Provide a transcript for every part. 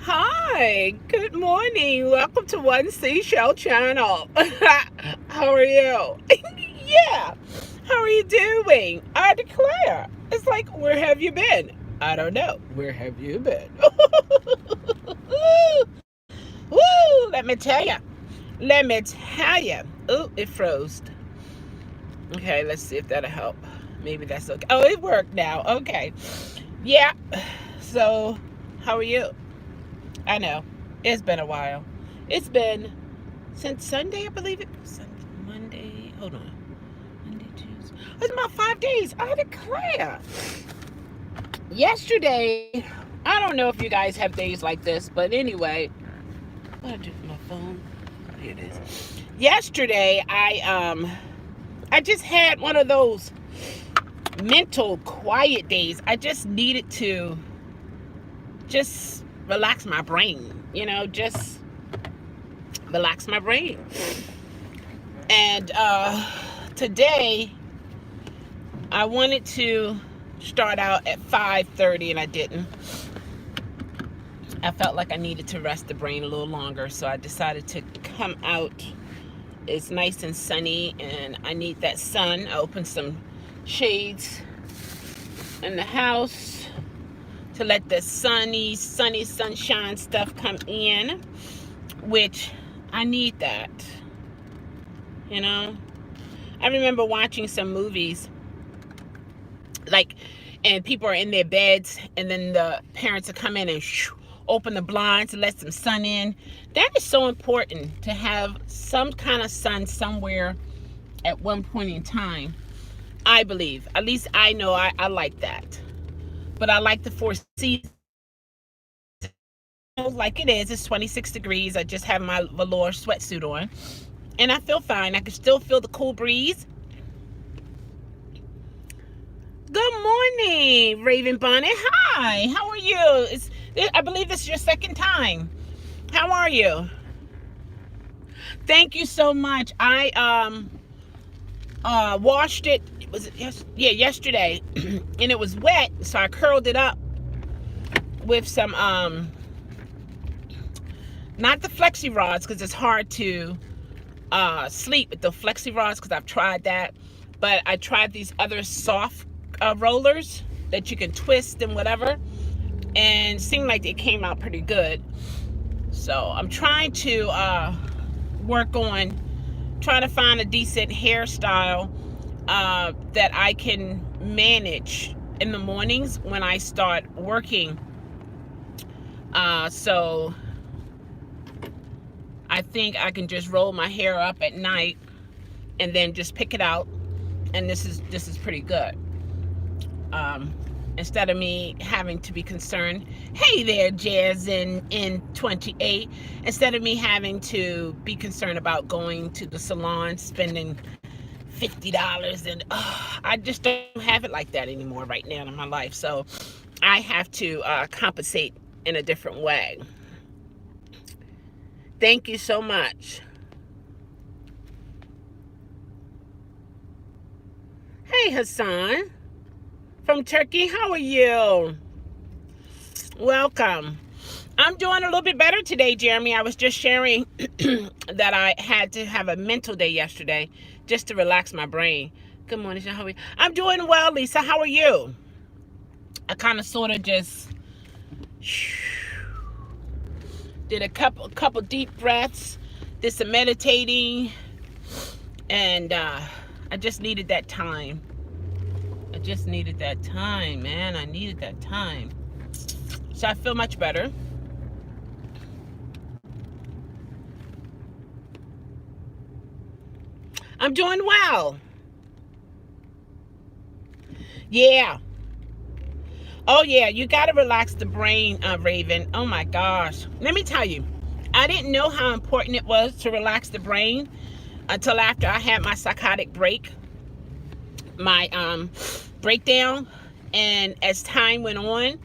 Hi, good morning. Welcome to One Seashell Channel. How are you? Yeah. How are you doing? I declare. It's like, where have you been? I don't know. Where have you been? Woo! Let me tell you. Let me tell you. Oh, it froze. Okay, let's see if that'll help. Maybe that's okay. Oh, it worked now. Okay. Yeah. So, how are you? I know. It's been a while. It's been since Sunday, I believe it. Sunday, Monday. Hold on. Monday, Tuesday. It's about 5 days. I declare. Yesterday, I don't know if you guys have days like this, but anyway, what I do with my phone? Here it is. Yesterday, I just had one of those mental quiet days. I just needed to just relax my brain, just relax my brain. And today I wanted to start out at 5:30 and I didn't. I felt like I needed to rest the brain a little longer, so I decided to come out. It's nice and sunny and I need that sun. I opened some shades in the house to let the sunny sunshine stuff come in, which I need that. You know, I remember watching some movies, like, and people are in their beds, and then the parents will come in and open the blinds to let some sun in. That is so important, to have some kind of sun somewhere at one point in time. I believe, at least I know I like that. But I like the four seasons. Like it is, it's 26 degrees. I just have my velour sweatsuit on. And I feel fine. I can still feel the cool breeze. Good morning, Raven Bonnet. Hi, how are you? I believe this is your second time. How are you? Thank you so much. I washed it. Was it yesterday, and it was wet, so I curled it up with some not the flexi rods, because it's hard to sleep with the flexi rods, because I've tried that, but I tried these other soft rollers that you can twist and whatever, and it seemed like they came out pretty good. So I'm trying to work on trying to find a decent hairstyle that I can manage in the mornings when I start working. So I think I can just roll my hair up at night and then just pick it out, and this is pretty good. Instead of me having to be concerned, hey there, Jazz in 28, instead of me having to be concerned about going to the salon, spending $50, and I just don't have it like that anymore right now in my life. So I have to compensate in a different way. Thank you so much. Hey, Hassan from Turkey, how are you? Welcome. I'm doing a little bit better today, Jeremy. I was just sharing that I had to have a mental day yesterday just to relax my brain. Good morning, Sean. How are you? I'm doing well, Lisa. How are you? I kind of sort of just did a couple deep breaths, did some meditating, and I just needed that time. I just needed that time, man. I needed that time. So I feel much better. I'm doing well. Yeah. Oh, yeah. You got to relax the brain, Raven. Oh, my gosh. Let me tell you, I didn't know how important it was to relax the brain until after I had my psychotic break, my breakdown. And as time went on,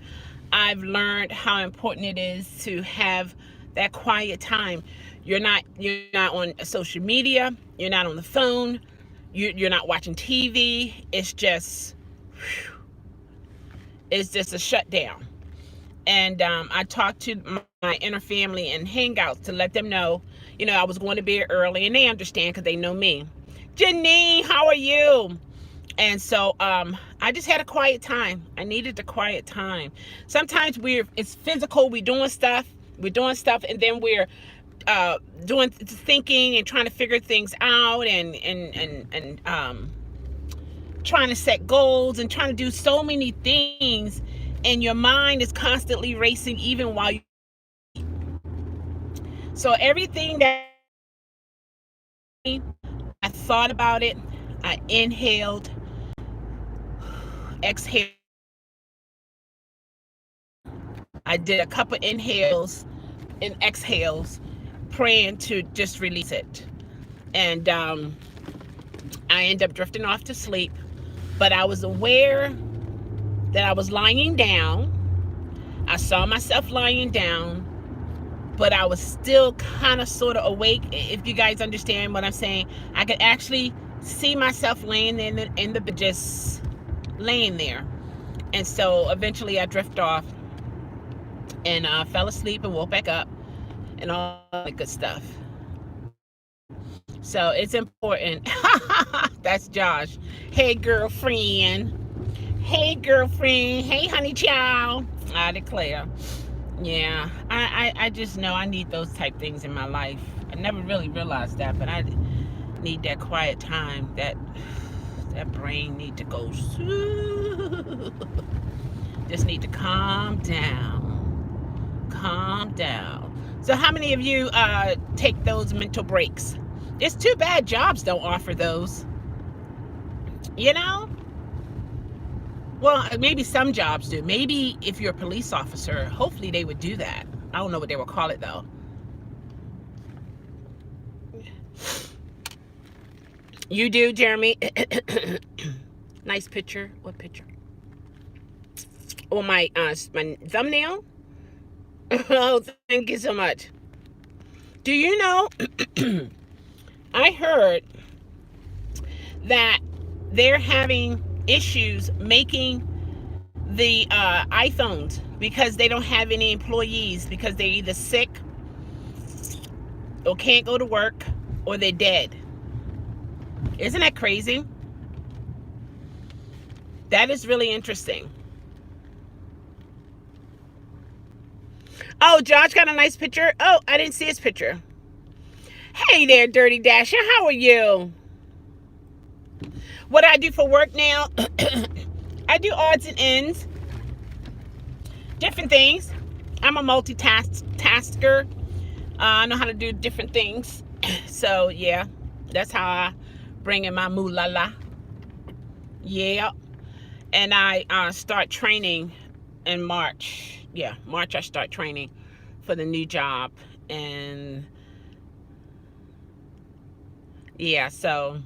I've learned how important it is to have that quiet time. You're not on social media. You're not on the phone. You're not watching TV. It's just a shutdown. And I talked to my inner family and hangouts to let them know, I was going to bed early, and they understand because they know me. Janine, how are you? And so I just had a quiet time. I needed a quiet time. Sometimes it's physical. We're doing stuff, and then we're doing thinking and trying to figure things out, and trying to set goals and trying to do so many things, and your mind is constantly racing even while you. So everything that I thought about it, I inhaled, exhaled. I did a couple inhales and exhales, praying to just release it. And I ended up drifting off to sleep. But I was aware that I was lying down. I saw myself lying down, but I was still kind of sort of awake. If you guys understand what I'm saying, I could actually see myself laying in the bed, just laying there. And so eventually I drifted off and fell asleep and woke back up and all that good stuff. So it's important. That's Josh. Hey, girlfriend. Hey, girlfriend. Hey, honey child. I declare. Yeah, I just know I need those type things in my life. I never really realized that, but I need that quiet time. That brain need to go. Just need to calm down. Calm down. So how many of you take those mental breaks? It's too bad jobs don't offer those. You know? Well, maybe some jobs do. Maybe if you're a police officer, hopefully they would do that. I don't know what they would call it, though. You do, Jeremy? Nice picture. What picture? Oh, my thumbnail? Oh, thank you so much. Do you know, I heard that they're having issues making the iPhones because they don't have any employees, because they're either sick or can't go to work or they're dead. Isn't that crazy? That is really interesting. Oh, Josh got a nice picture. Oh, I didn't see his picture. Hey there, Dirty Dasher. How are you? What I do for work now, I do odds and ends, different things. I'm a multitasker. I know how to do different things. So, yeah, that's how I bring in my moolah. Yeah. And I start training in March. Yeah, March I start training for the new job. And, yeah, so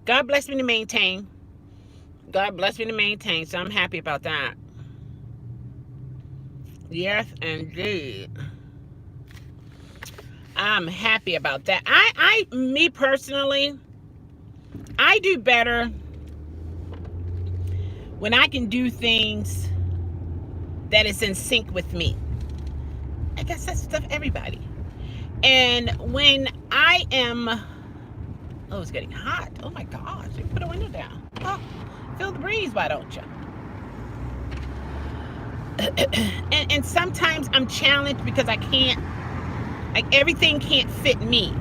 God bless me to maintain. God bless me to maintain. So I'm happy about that. Yes, indeed. I'm happy about that. Me personally, I do better when I can do things that is in sync with me. I guess that's stuff everybody. And when I am, oh, it's getting hot. Oh my gosh, you put a window down. Oh, feel the breeze, why don't you? And sometimes I'm challenged because I can't, like, everything can't fit me.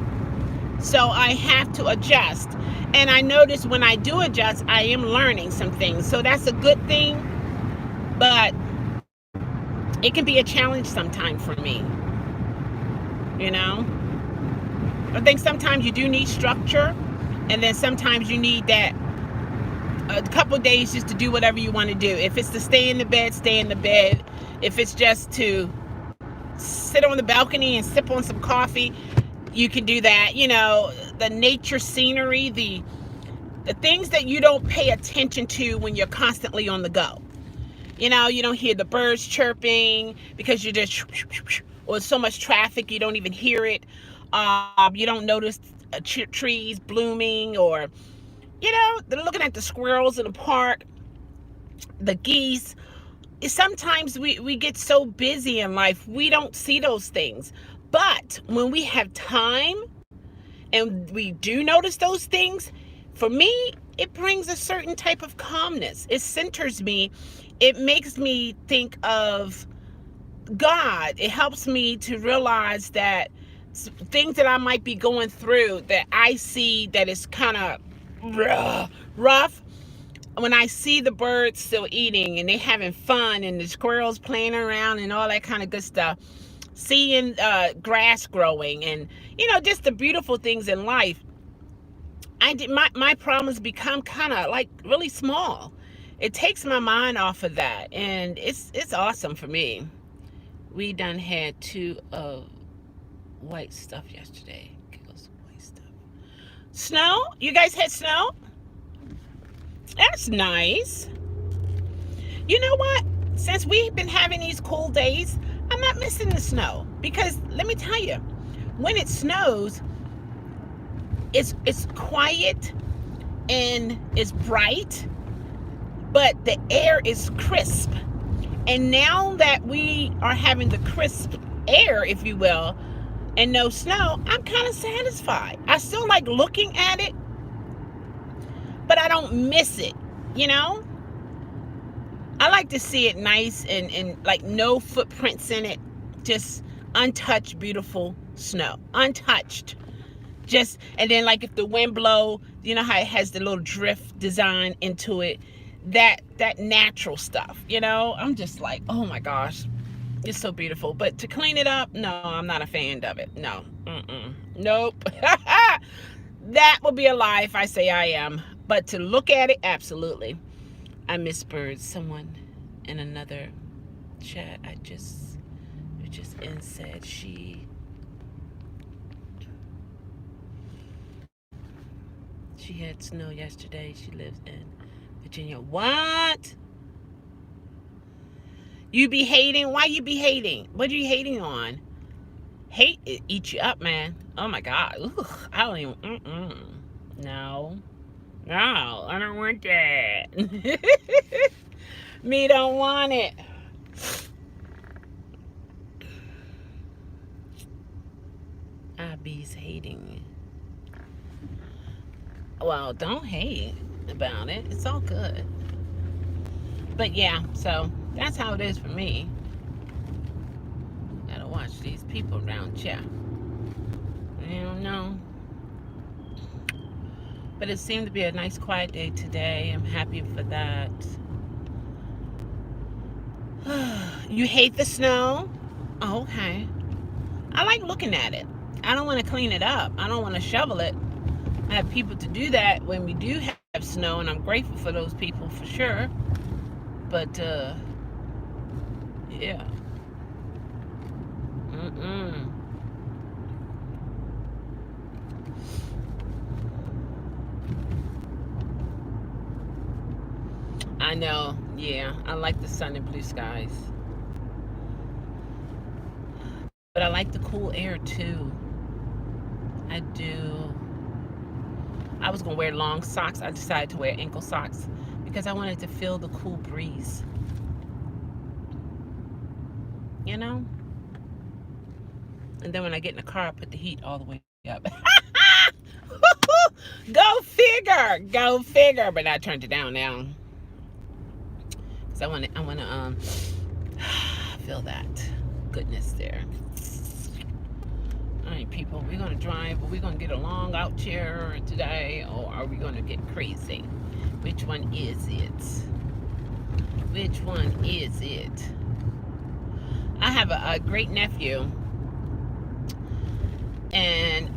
So I have to adjust. And I notice when I do adjust, I am learning some things. So that's a good thing. But it can be a challenge sometimes for me. You know? I think sometimes you do need structure. And then sometimes you need that a couple of days just to do whatever you want to do. If it's to stay in the bed, stay in the bed. If it's just to sit on the balcony and sip on some coffee, you can do that. You know, the nature scenery, the things that you don't pay attention to when you're constantly on the go. You know, you don't hear the birds chirping because you're just, or so much traffic you don't even hear it. You don't notice trees blooming, or, you know, they're looking at the squirrels in the park, the geese. sometimes we get so busy in life, we don't see those things. But when we have time and we do notice those things, for me, it brings a certain type of calmness. It centers me. It makes me think of God. It helps me to realize that things that I might be going through, that I see that is kind of rough, when I see the birds still eating and they having fun and the squirrels playing around and all that kind of good stuff, seeing grass growing and just the beautiful things in life, my problems become kind of like really small. It takes my mind off of that, and it's awesome for me. We done had two of white stuff yesterday. Giggles, white stuff. Snow? You guys had snow? That's nice. You know what? Since we've been having these cool days, I'm not missing the snow, because let me tell you, when it snows, it's quiet and it's bright, but the air is crisp. And now that we are having the crisp air, if you will, and no snow, I'm kind of satisfied. I still like looking at it, but I don't miss it, you know? I like to see it nice and like no footprints in it, just untouched, beautiful snow. Untouched. Just, and then like if the wind blow, you know how it has the little drift design into it, that natural stuff, I'm just like, oh my gosh, it's so beautiful. But to clean it up, no, I'm not a fan of it. No. Nope. That would be a lie if I say I am. But to look at it, absolutely. I miss birds. Someone in another chat I just in said she had snow yesterday. She lives in Virginia. What? You be hating? Why you be hating? What are you hating on? Hate it eats you up, man. Oh my God. Ugh, I don't even. No, I don't want that. Me don't want it. I be's hating. Well, don't hate about it. It's all good. But yeah, so that's how it is for me. Gotta watch these people around here. I don't know. But it seemed to be a nice quiet day today. I'm happy for that. You hate the snow? Oh, okay. I like looking at it. I don't want to clean it up. I don't want to shovel it. I have people to do that when we do have snow, and I'm grateful for those people for sure. But yeah. I know. Yeah, I like the sun and blue skies. But I like the cool air too. I do. I was gonna wear long socks. I decided to wear ankle socks because I wanted to feel the cool breeze. And then when I get in the car, I put the heat all the way up. Go figure. But I turned it down now because I want to feel that goodness there. All right, people, we're gonna drive. Are we gonna get along out here today, or are we gonna get crazy? Which one is it? I have a great nephew, and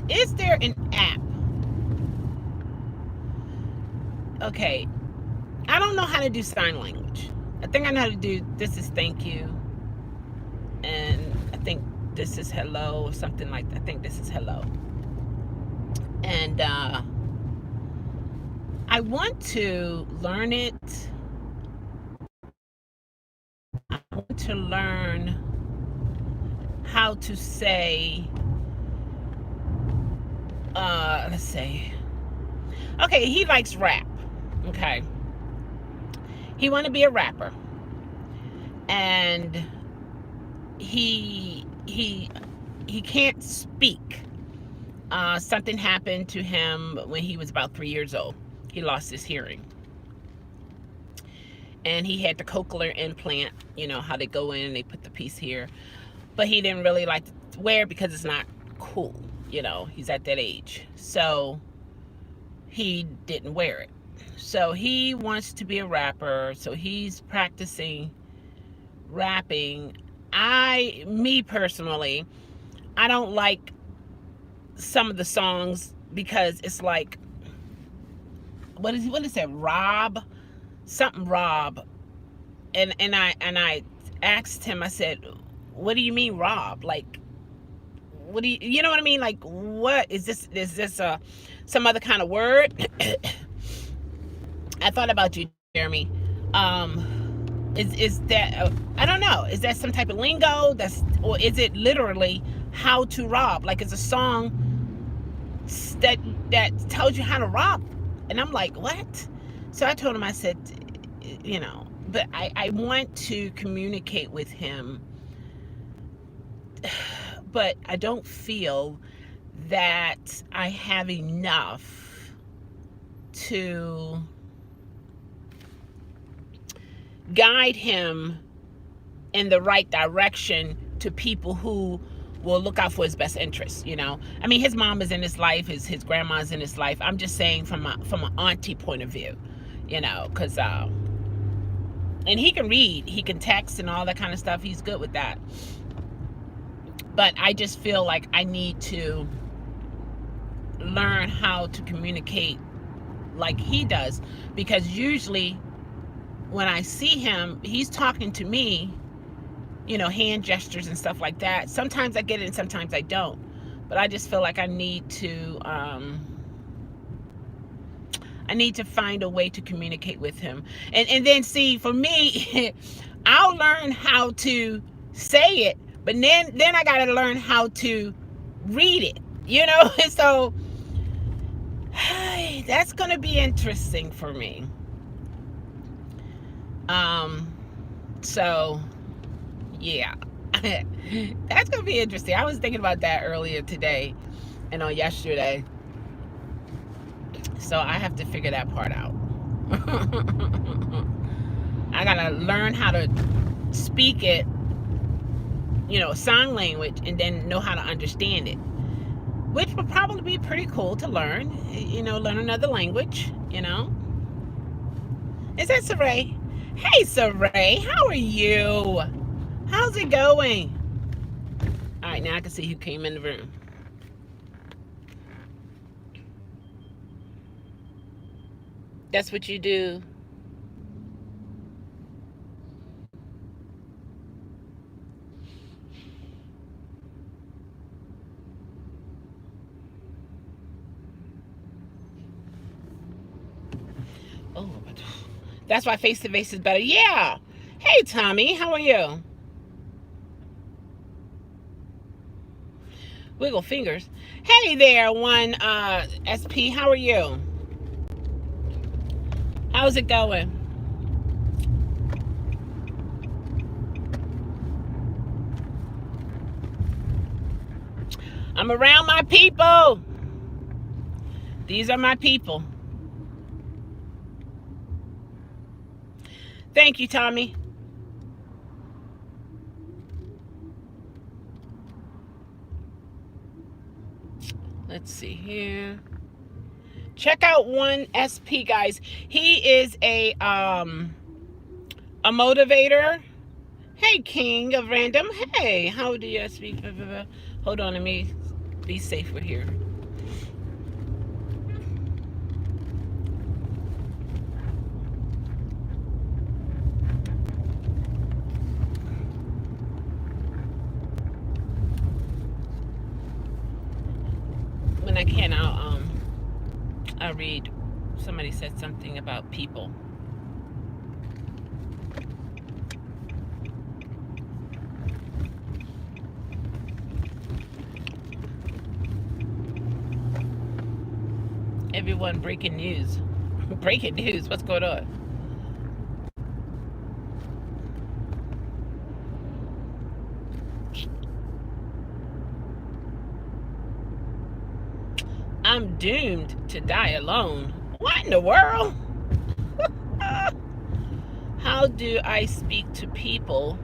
is there an app? Okay, I don't know how to do sign language. I think I know how to do this is thank you, and I think this is hello or something like that. I think this is hello. And I want to learn it. I want to learn how to say, let's say, okay, he likes rap. Okay. He wanted to be a rapper, and he he he can't speak. Something happened to him when he was about 3 years old. He lost his hearing, and he had the cochlear implant. You know how they go in and they put the piece here, but he didn't really like to wear it because it's not cool. You know, he's at that age, so he didn't wear it. So he wants to be a rapper, so he's practicing rapping. Me personally, I don't like some of the songs because it's like, what is that, Rob, something Rob, and I asked him, I said, what do you mean Rob? Like, what do you know what I mean? Like, what is this? Is this some other kind of word? I thought about you, Jeremy. Is that I don't know. Is that some type of lingo? Or is it literally how to rob? Like, it's a song that tells you how to rob. And I'm like, what? So I told him, I said, you know, but I want to communicate with him, but I don't feel that I have enough to guide him in the right direction to people who will look out for his best interests. You know, I mean, his mom is in his life, his grandma's in his life. I'm just saying from an auntie point of view, you know, because and he can read, he can text and all that kind of stuff. He's good with that. But I just feel like I need to learn how to communicate like he does, because usually when I see him, he's talking to me, you know, hand gestures and stuff like that. Sometimes I get it and sometimes I don't. But I just feel like I need to find a way to communicate with him. And then, see, for me, I'll learn how to say it, but then I got to learn how to read it, you know? So that's going to be interesting for me. So yeah, that's going to be interesting. I was thinking about that earlier today and on yesterday. So I have to figure that part out. I got to learn how to speak it, you know, sign language, and then know how to understand it, which would probably be pretty cool to learn, you know, learn another language, you know. Is that Saray? Hey, Saray, how are you? How's it going? All right, now I can see who came in the room. That's what you do. Oh, that's why face-to-face is better. Yeah. Hey, Tommy, how are you? Wiggle fingers. Hey there, one SP, how are you? How's it going? I'm around my people. These are my people. Thank you, Tommy. Let's see here. Check out one SP, guys. He is a motivator. Hey, King of Random. Hey, how do you speak? Hold on, let me be safe with here. When I can, I'll read. Somebody said something about people. Everyone, breaking news. Breaking news, what's going on? I'm doomed to die alone. What in the world? How do I speak to people?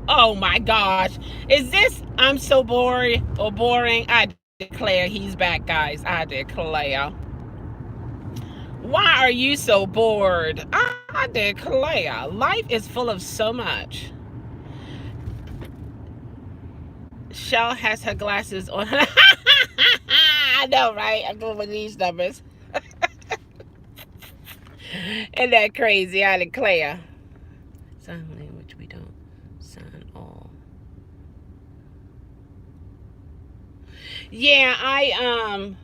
Oh my gosh. Is this I'm so bored or boring? I declare he's back, guys. I declare. Why are you so bored? I declare. Life is full of so much. Chelle has her glasses on. I know, right? I'm going with these numbers. Isn't that crazy? I declare. Sign language, we don't sign all. Yeah, I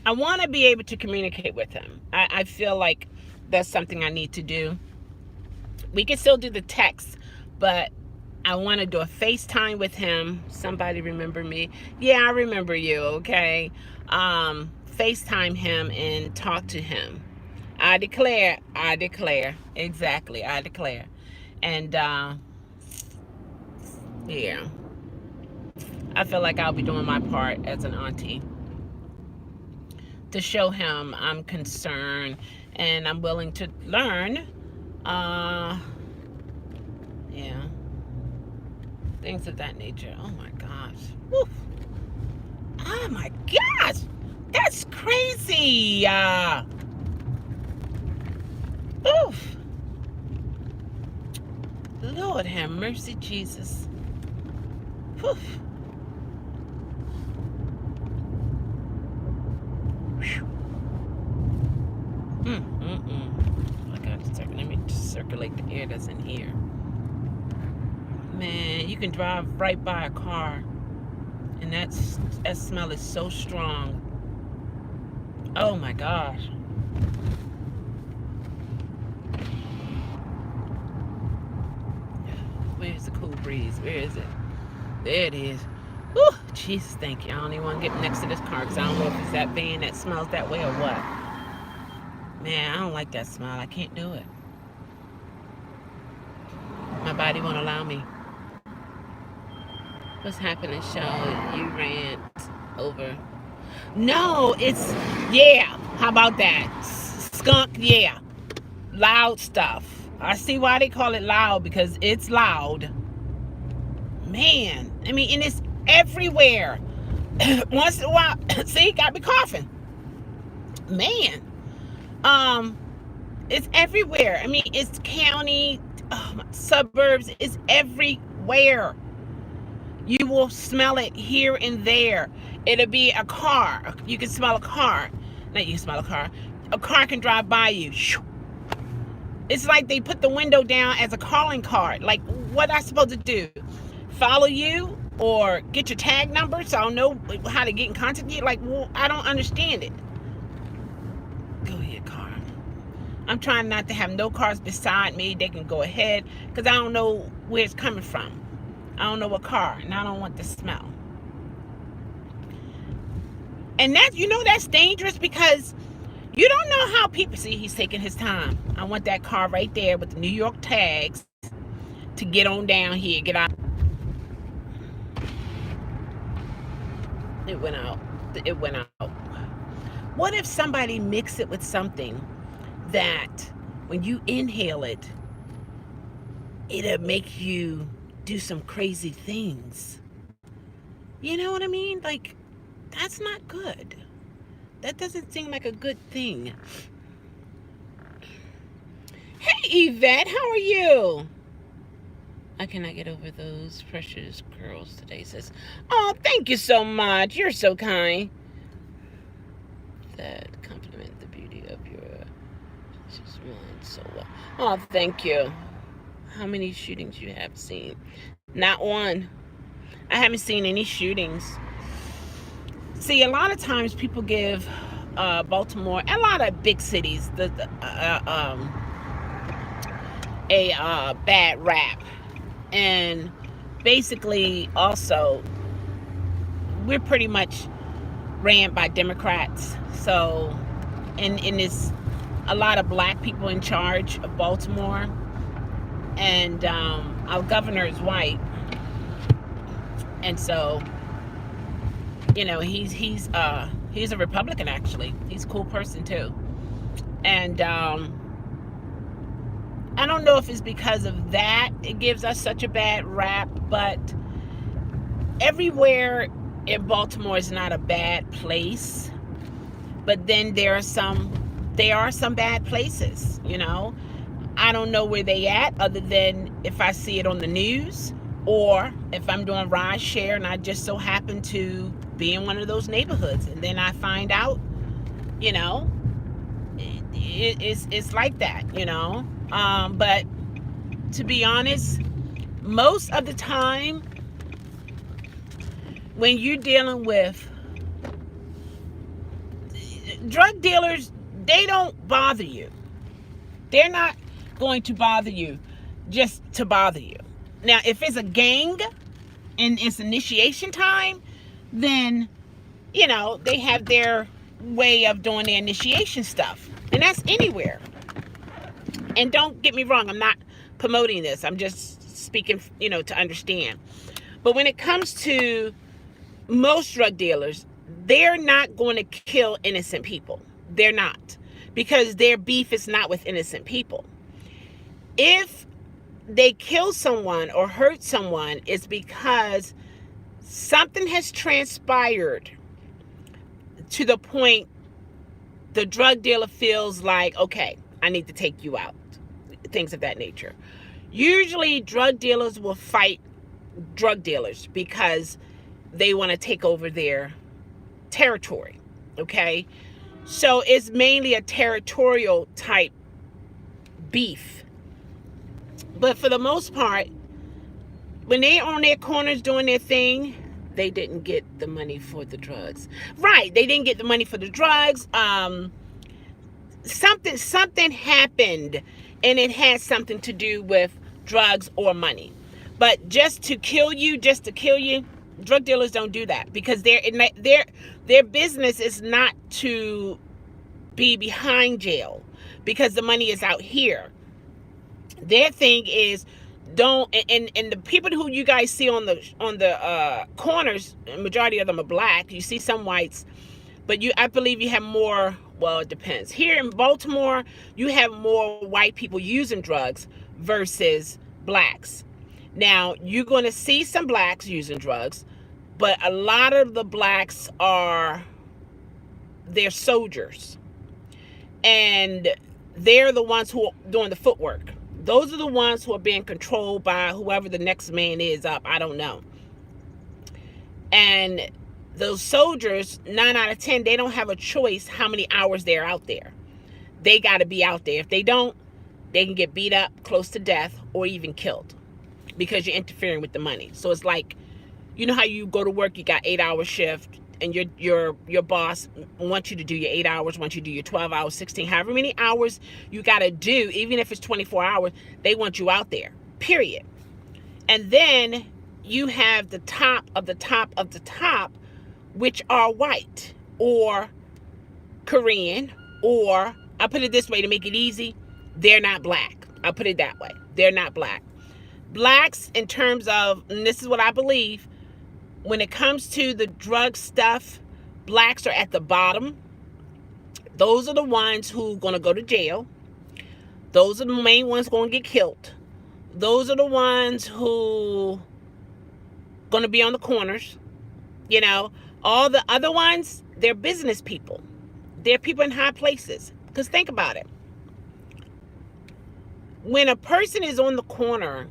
want to be able to communicate with him. I feel like that's something I need to do. We can still do the text, but I want to do a FaceTime with him. Somebody remember me? Yeah, I remember you, okay? FaceTime him and talk to him. I declare. Exactly, I declare. And, yeah. I feel like I'll be doing my part as an auntie to show him I'm concerned and I'm willing to learn. Yeah. Things of that nature. Oh my gosh. Woo. Oh my gosh. That's crazy. Oof. Lord have mercy, Jesus. Whew. I got to let me just circulate the air that's in here. Man, you can drive right by a car, and that smell is so strong. Oh my gosh. Where's the cool breeze? Where is it? There it is. Whew, Jesus, thank you. I don't even want to get next to this car because I don't know if it's that van that smells that way or what. Man, I don't like that smell. I can't do it. My body won't allow me. What's happening, Chelle? You rant over. No, it's, yeah. How about that? Skunk, yeah. Loud stuff. I see why they call it loud, because it's loud. Man, I mean, and it's everywhere. Once in a while, see, got me coughing. Man, it's everywhere. I mean, it's county, suburbs, it's everywhere. You will smell it here and there. It'll be a car. You can smell a car. Not you can smell a car. A car can drive by you. It's like they put the window down as a calling card. Like, what am I supposed to do? Follow you or get your tag number so I'll know how to get in contact with you? Like, well, I don't understand it. Go ahead, car. I'm trying not to have no cars beside me. They can go ahead because I don't know where it's coming from. I don't know what car, and I don't want the smell. And that, you know, that's dangerous because you don't know how people see. He's taking his time. I want that car right there with the New York tags to get on down here, get out. It went out. It went out. What if somebody mix it with something that when you inhale it, it'll make you do some crazy things? You know what I mean? Like, that's not good. That doesn't seem like a good thing. Hey, Yvette, how are you? I cannot get over those precious curls today, says. Oh, thank you so much. You're so kind. That compliment the beauty of your so well. Oh, thank you. How many shootings you have seen? Not one. I haven't seen any shootings. See, a lot of times people give Baltimore, a lot of big cities, a bad rap. And basically, also, we're pretty much ran by Democrats. So, and it's a lot of black people in charge of Baltimore. And our governor is white. And so, he's a Republican, actually. He's a cool person too. And I don't know if it's because of that it gives us such a bad rap, but everywhere in Baltimore is not a bad place. But then there are some bad places, I don't know where they at, other than if I see it on the news, or if I'm doing ride share and I just so happen to be in one of those neighborhoods, and then I find out, it's like that, but to be honest, most of the time when you're dealing with drug dealers, they don't bother you. They're not going to bother you just to bother you. Now, if it's a gang and it's initiation time, then, they have their way of doing their initiation stuff. And that's anywhere. And don't get me wrong, I'm not promoting this. I'm just speaking, to understand. But when it comes to most drug dealers, they're not going to kill innocent people. They're not. Because their beef is not with innocent people. If they kill someone or hurt someone, it's because something has transpired to the point the drug dealer feels like, okay, I need to take you out. Things of that nature. Usually drug dealers will fight drug dealers because they want to take over their territory. Okay? So it's mainly a territorial type beef. But for the most part, when they're on their corners doing their thing, they didn't get the money for the drugs. Right, they didn't get the money for the drugs. Something happened, and it had something to do with drugs or money. But just to kill you, drug dealers don't do that, because their business is not to be behind jail, because the money is out here. Their thing is, don't, and the people who you guys see on the corners, majority of them are black. You see some whites, but I believe you have more. Well, it depends. Here in Baltimore, you have more white people using drugs versus blacks. Now, you're going to see some blacks using drugs, but a lot of the blacks they're soldiers, and they're the ones who are doing the footwork. Those are the ones who are being controlled by whoever the next man is up. I don't know. And those soldiers, 9 out of 10, they don't have a choice how many hours they're out there. They got to be out there. If they don't, they can get beat up close to death or even killed, because you're interfering with the money. So it's like, how you go to work, you got 8-hour shift, and your boss wants you to do your 8 hours, wants you to do your 12 hours, 16, however many hours you got to do, even if it's 24 hours, they want you out there, period. And then you have the top of the top of the top, which are white or Korean, or I'll put it this way to make it easy, they're not black. I'll put it that way. They're not black. Blacks, in terms of, and this is what I believe, when it comes to the drug stuff, blacks are at the bottom. Those are the ones who are going to go to jail. Those are the main ones going to get killed. Those are the ones who going to be on the corners. All the other ones, they're business people. They're people in high places. Because think about it. When a person is on the corner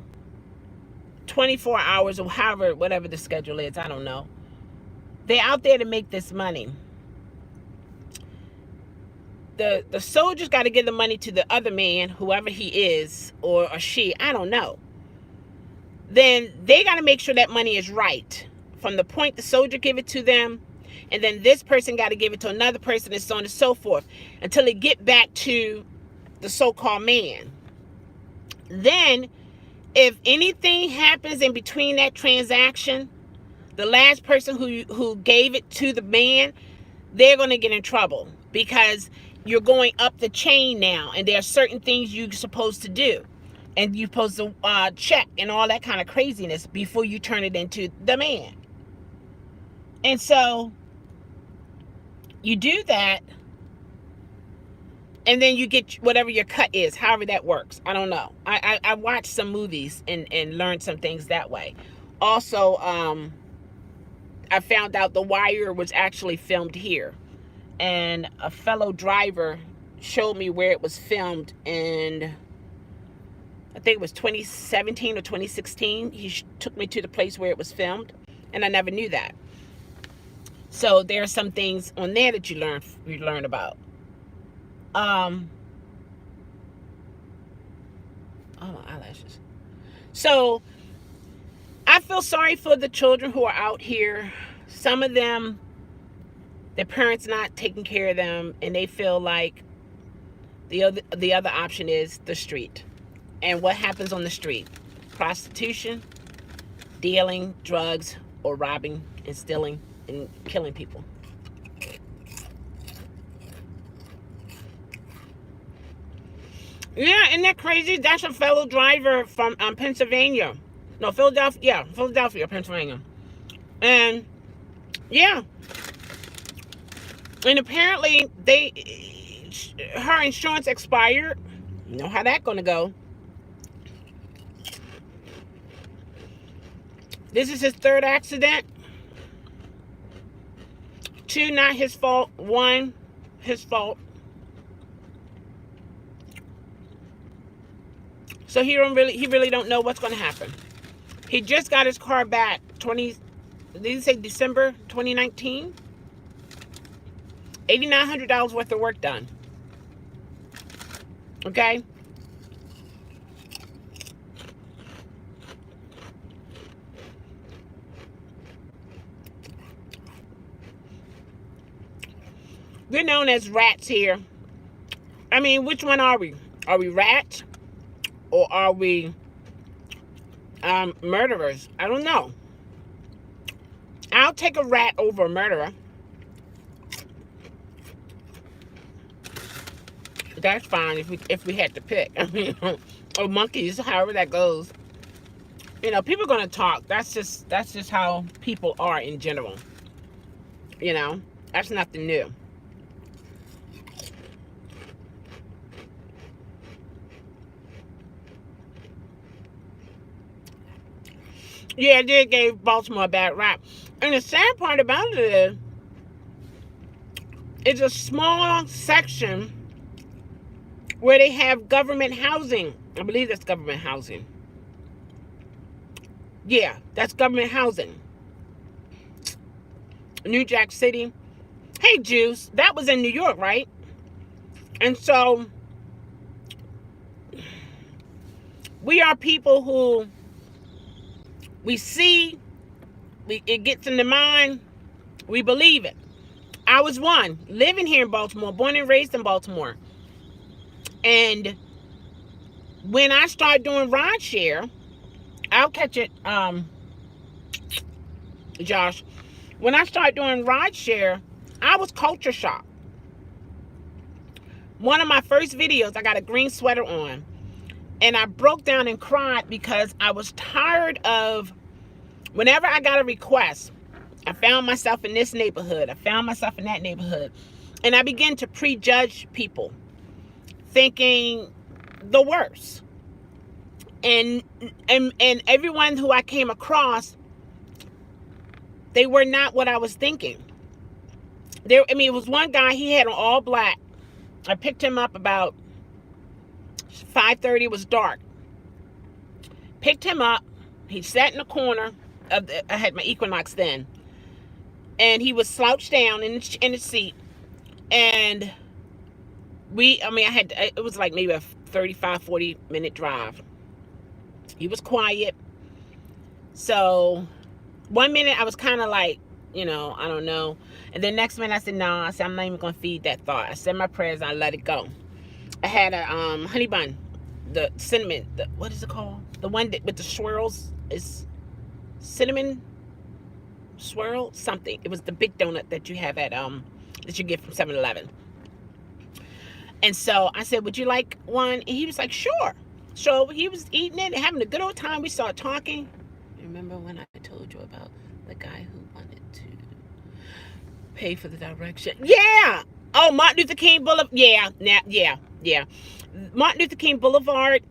24 hours or whatever the schedule is, I don't know, they're out there to make this money. The soldiers got to give the money to the other man, whoever he is, or she, I don't know. Then they got to make sure that money is right from the point the soldier give it to them, and then this person got to give it to another person, and so on and so forth, until they get back to the so-called man. Then, if anything happens in between that transaction, the last person who gave it to the man, they're going to get in trouble, because you're going up the chain now, and there are certain things you're supposed to do, and you're supposed to check and all that kind of craziness before you turn it into the man. And so you do that, and then you get whatever your cut is, however that works. I don't know. I watched some movies and learned some things that way. Also, I found out The Wire was actually filmed here, and a fellow driver showed me where it was filmed, and I think it was 2017 or 2016. He took me to the place where it was filmed, and I never knew that. So there are some things on there that you learn about. Oh, my eyelashes. So I feel sorry for the children who are out here. Some of them, their parents not taking care of them, and they feel like the other option is the street. And what happens on the street? Prostitution, dealing, drugs, or robbing and stealing and killing people. Yeah, isn't that crazy? That's a fellow driver from Pennsylvania. No, Philadelphia. Yeah, Philadelphia, Pennsylvania. And yeah, and apparently her insurance expired. You know how that's gonna go. This is his third accident. 2, not his fault. 1, his fault. So he really don't know what's going to happen. He just got his car back. Did he say December 2019? $8,900 worth of work done. Okay. We're known as rats here. I mean, which one are we? Are we rats? Or are we murderers? I don't know. I'll take a rat over a murderer. That's fine if we had to pick. I mean, or monkeys, however that goes. You know, people are gonna talk. That's just how people are in general. You know, that's nothing new. Yeah, it did give Baltimore a bad rap. And the sad part about it is, it's a small section where they have government housing. I believe that's government housing. Yeah, that's government housing. New Jack City. Hey, Juice, that was in New York, right? And so, we are people who we see, it gets in the mind, we believe it. I was one, living here in Baltimore, born and raised in Baltimore. And when I started doing rideshare, I'll catch it, Josh. When I started doing rideshare, I was culture shocked. One of my first videos, I got a green sweater on. And I broke down and cried because I was tired of, whenever I got a request, I found myself in this neighborhood, I found myself in that neighborhood, and I began to prejudge people, thinking the worst. And everyone who I came across, they were not what I was thinking. It was one guy, he had on all black. I picked him up about 5:30, it was dark. Picked him up. He sat in the corner I had my Equinox then. And he was slouched down in the seat. And it was like maybe a 35, 40-minute drive. He was quiet. So, 1 minute I was kind of like, I don't know. And then next minute I said, no, I'm not even going to feed that thought. I said my prayers and I let it go. I had a honey bun, the cinnamon, what is it called? The one with the swirls is cinnamon swirl something. It was the big donut that you have at that you get from 7-Eleven. And so I said, would you like one? And he was like, sure. So he was eating it and having a good old time. We started talking. Remember when I told you about the guy who wanted to Pay for the direction. Yeah. Oh, Martin Luther King Boulevard. Yeah. Martin Luther King Boulevard.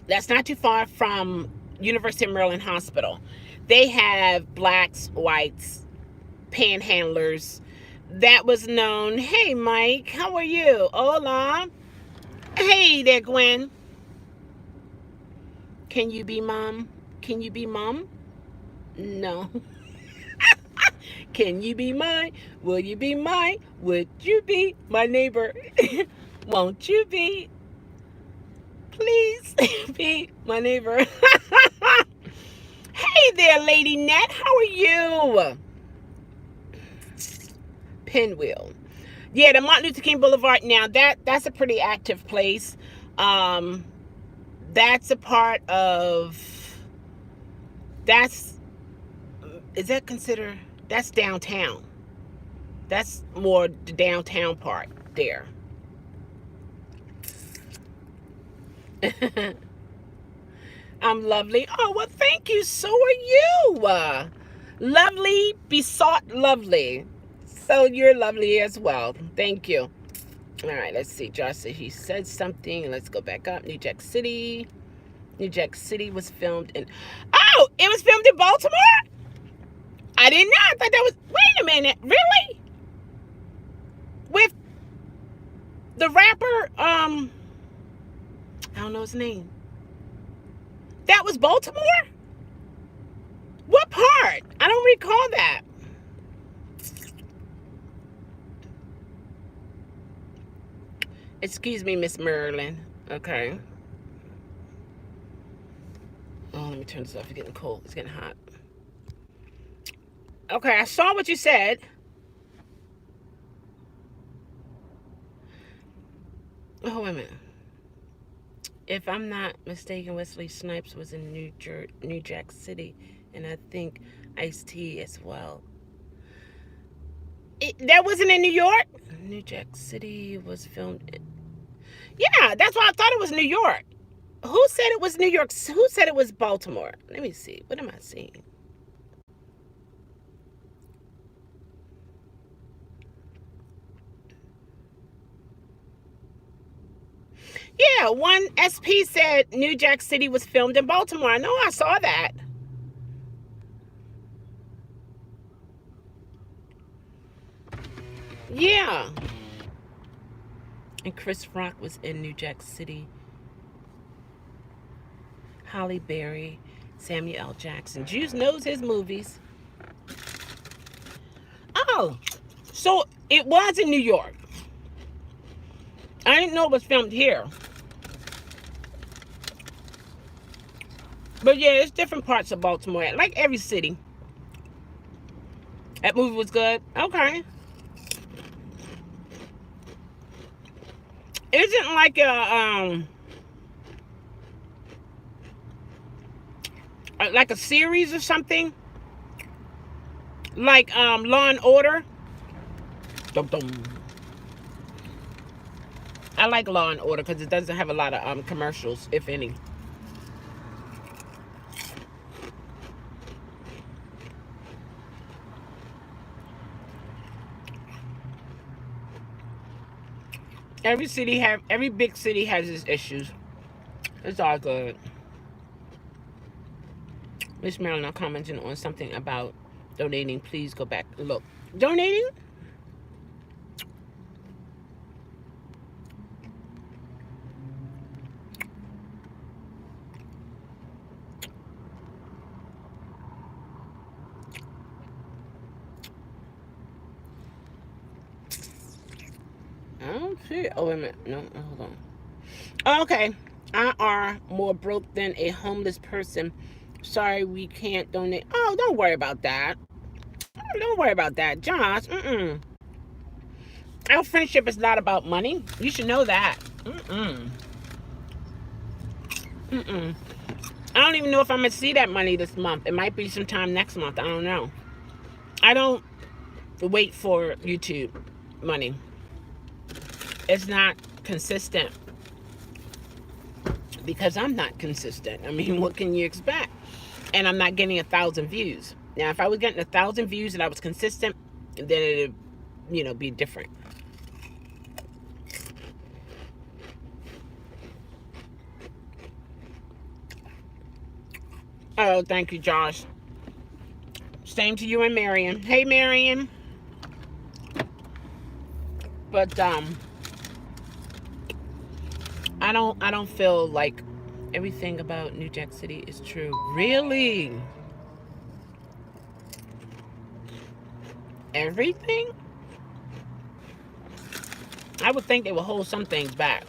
That's not too far from University of Maryland Hospital. They have blacks, whites, panhandlers. That was known. Hey, Mike, how are you? Hola. Hey there, Gwen. Can you be mom? Can you be mom? No. Can you be mine? Will you be mine? Would you be my neighbor? Won't you be? Please be my neighbor. Hey there, Lady Nat. How are you? Pinwheel. Yeah, the Martin Luther King Boulevard. Now that's a pretty active place. That's a part of. Is that considered? That's downtown. That's more the downtown part there. I'm lovely. Oh, well, thank you. So are you. Lovely, besought lovely. So you're lovely as well. Thank you. All right, let's see. Josh said he said something. Let's go back up. New Jack City. New Jack City was filmed in... Oh, it was filmed in Baltimore? I didn't know. I thought that was... Wait a minute. Really? With the rapper, I don't know his name. That was Baltimore? What part? I don't recall that. Excuse me, Miss Maryland. Okay. Oh, let me turn this off. It's getting cold. It's getting hot. Okay, I saw what you said. Oh, wait a minute. If I'm not mistaken, Wesley Snipes was in New Jack City, and I think Ice-T as well. That wasn't in New York? New Jack City was filmed. Yeah, that's why I thought it was New York. Who said it was New York? Who said it was Baltimore? Let me see. What am I seeing? Yeah, one SP said New Jack City was filmed in Baltimore. I know I saw that. Yeah. And Chris Rock was in New Jack City. Halle Berry, Samuel L. Jackson. Juice knows his movies. Oh, so it was in New York. I didn't know it was filmed here. But yeah, it's different parts of Baltimore. Like every city. That movie was good. Okay. Isn't like a series or something? Like Law and Order? Dum dum. I like Law and Order because it doesn't have a lot of commercials, if any. Every big city has its issues. It's all good. Miss Marilyn commenting on something about donating. Please go back and look. Donating? I don't see it. Oh, wait a minute. No, hold on. Okay. I are more broke than a homeless person. Sorry, we can't donate. Oh, don't worry about that. Don't worry about that. Josh, Our friendship is not about money. You should know that. I don't even know if I'm going to see that money this month. It might be sometime next month. I don't know. I don't wait for YouTube money. It's not consistent. Because I'm not consistent. I mean, what can you expect? And I'm not getting 1,000 views. Now, if I was getting 1,000 views and I was consistent, then it'll, be different. Oh, thank you, Josh. Same to you and Marion. Hey, Marion. But I don't feel like everything about New Jack City is true. Really? Everything? I would think they would hold some things back.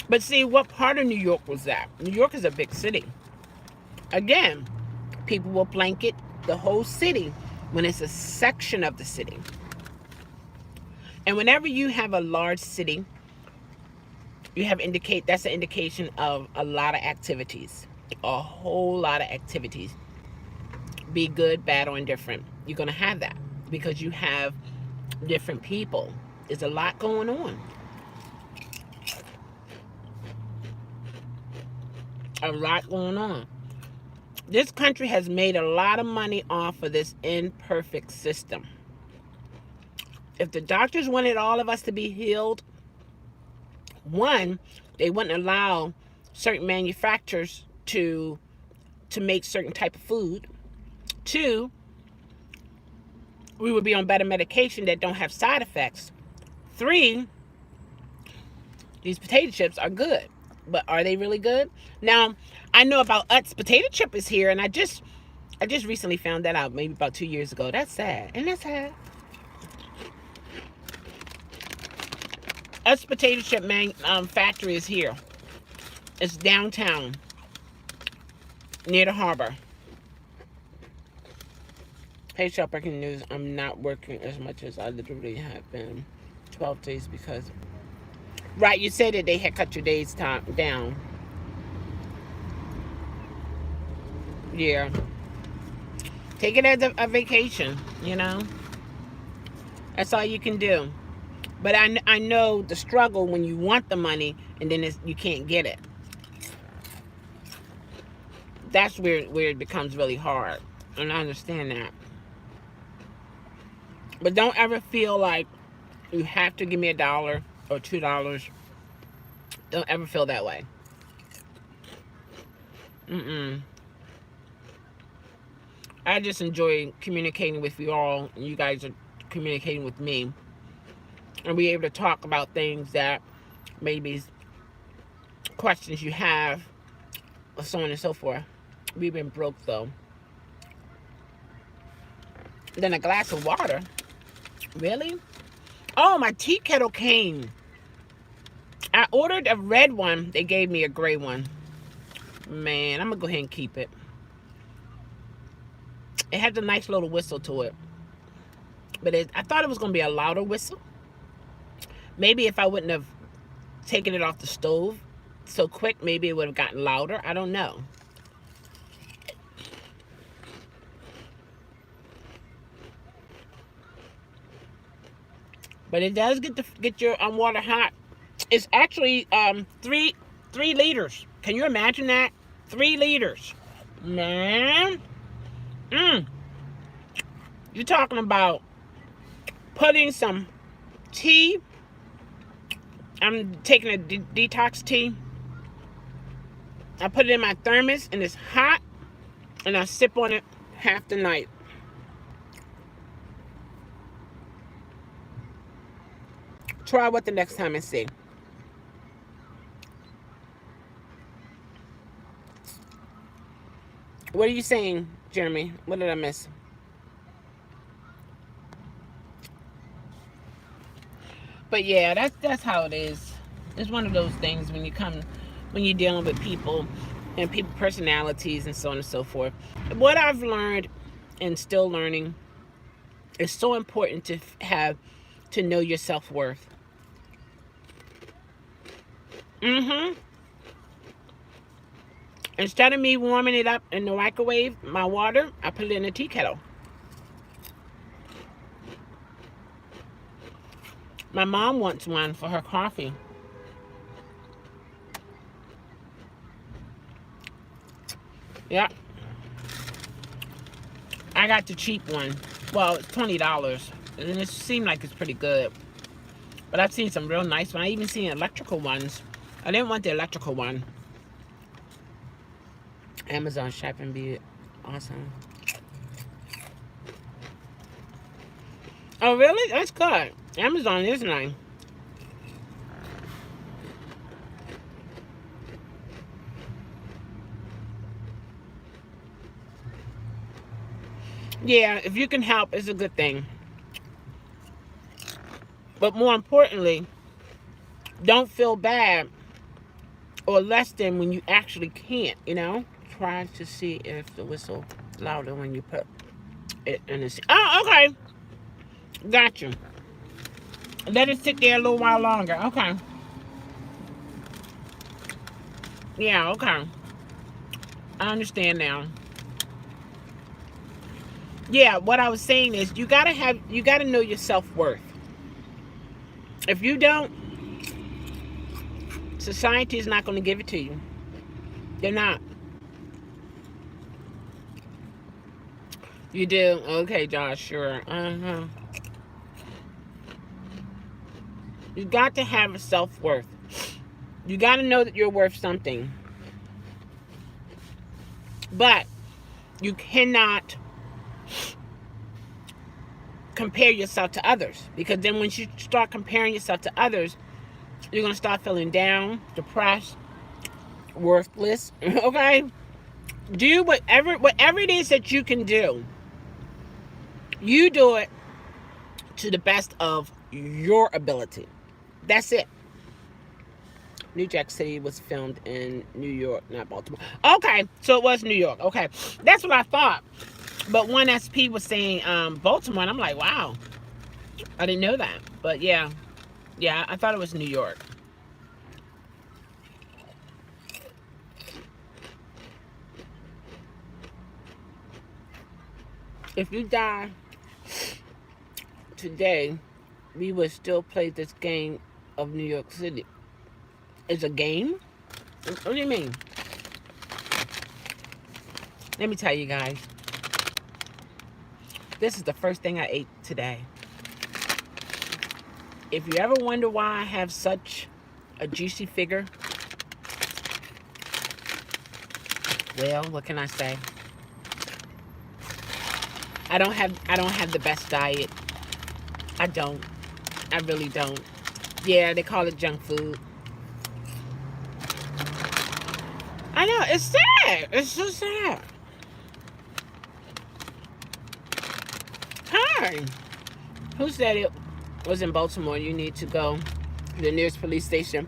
But see, what part of New York was that? New York is a big city. Again, people will blanket the whole city when it's a section of the city. And whenever you have a large city, that's an indication of a lot of activities. A whole lot of activities. Be good, bad, or indifferent. You're going to have that because you have different people. There's a lot going on. A lot going on. This country has made a lot of money off of this imperfect system. If the doctors wanted all of us to be healed, one, they wouldn't allow certain manufacturers to make certain type of food. Two, we would be on better medication that don't have side effects. Three, these potato chips are good. But are they really good? Now, I know about Utz potato chip is here, and I just recently found that out, maybe about 2 years ago. That's sad. Isn't that sad? Utz potato chip factory is here. It's downtown, near the harbor. Hey, Shell, breaking news. I'm not working as much as I literally have been 12 days because... Right, you said that they had cut your days time down. Yeah. Take it as a vacation, That's all you can do. But I know the struggle when you want the money and then you can't get it. That's where it becomes really hard. And I understand that. But don't ever feel like you have to give me $1 or $2. Don't ever feel that way. I just enjoy communicating with you all, and you guys are communicating with me. And we're able to talk about things that maybe questions you have, or so on and so forth. We've been broke, though. Then a glass of water. Really? Oh, my tea kettle came. I ordered a red one. They gave me a gray one. Man, I'm going to go ahead and keep it. It has a nice little whistle to it. But I thought it was going to be a louder whistle. Maybe if I wouldn't have taken it off the stove so quick, maybe it would have gotten louder. I don't know. But it does get your water hot. It's actually 3 liters. Can you imagine that? 3 liters. Man. You're talking about putting some tea. I'm taking a detox tea. I put it in my thermos and it's hot. And I sip on it half the night. Try what the next time and see. What are you saying, Jeremy? What did I miss? But yeah, that's how it is. It's one of those things when you're dealing with people and people personalities and so on and so forth. What I've learned and still learning, it's so important to know your self-worth. Instead of me warming it up in the microwave, my water, I put it in a tea kettle. My mom wants one for her coffee. Yeah. I got the cheap one. Well, it's $20, and it seemed like it's pretty good. But I've seen some real nice ones. I even seen electrical ones. I didn't want the electrical one. Amazon shopping be awesome. Oh, really? That's good. Amazon is nice. Yeah, if you can help, it's a good thing. But more importantly, don't feel bad or less than when you actually can't, you know? Try to see if the whistle louder when you put it in the... Oh, okay. Got you. Let it sit there a little while longer. Okay. Yeah, okay. I understand now. Yeah, what I was saying is you gotta know your self-worth. If you don't, society is not going to give it to you. They're not. You do? Okay, Josh, sure. You got to have a self-worth. You got to know that you're worth something. But you cannot compare yourself to others. Because then when you start comparing yourself to others, you're going to start feeling down, depressed, worthless. Okay? Do whatever it is that you can do. You do it to the best of your ability. That's it. New Jack City was filmed in New York, not Baltimore. Okay, so it was New York. Okay, that's what I thought. But one SP was saying Baltimore, and I'm like, wow, I didn't know that. But yeah, I thought it was New York. If you die today, we would still play this game of New York City. It's a game? What do you mean? Let me tell you guys. This is the first thing I ate today. If you ever wonder why I have such a juicy figure, well, what can I say? I don't have the best diet. I don't. I really don't. Yeah, they call it junk food. I know, it's sad. It's so sad. Hi. Who said it was in Baltimore? You need to go to the nearest police station.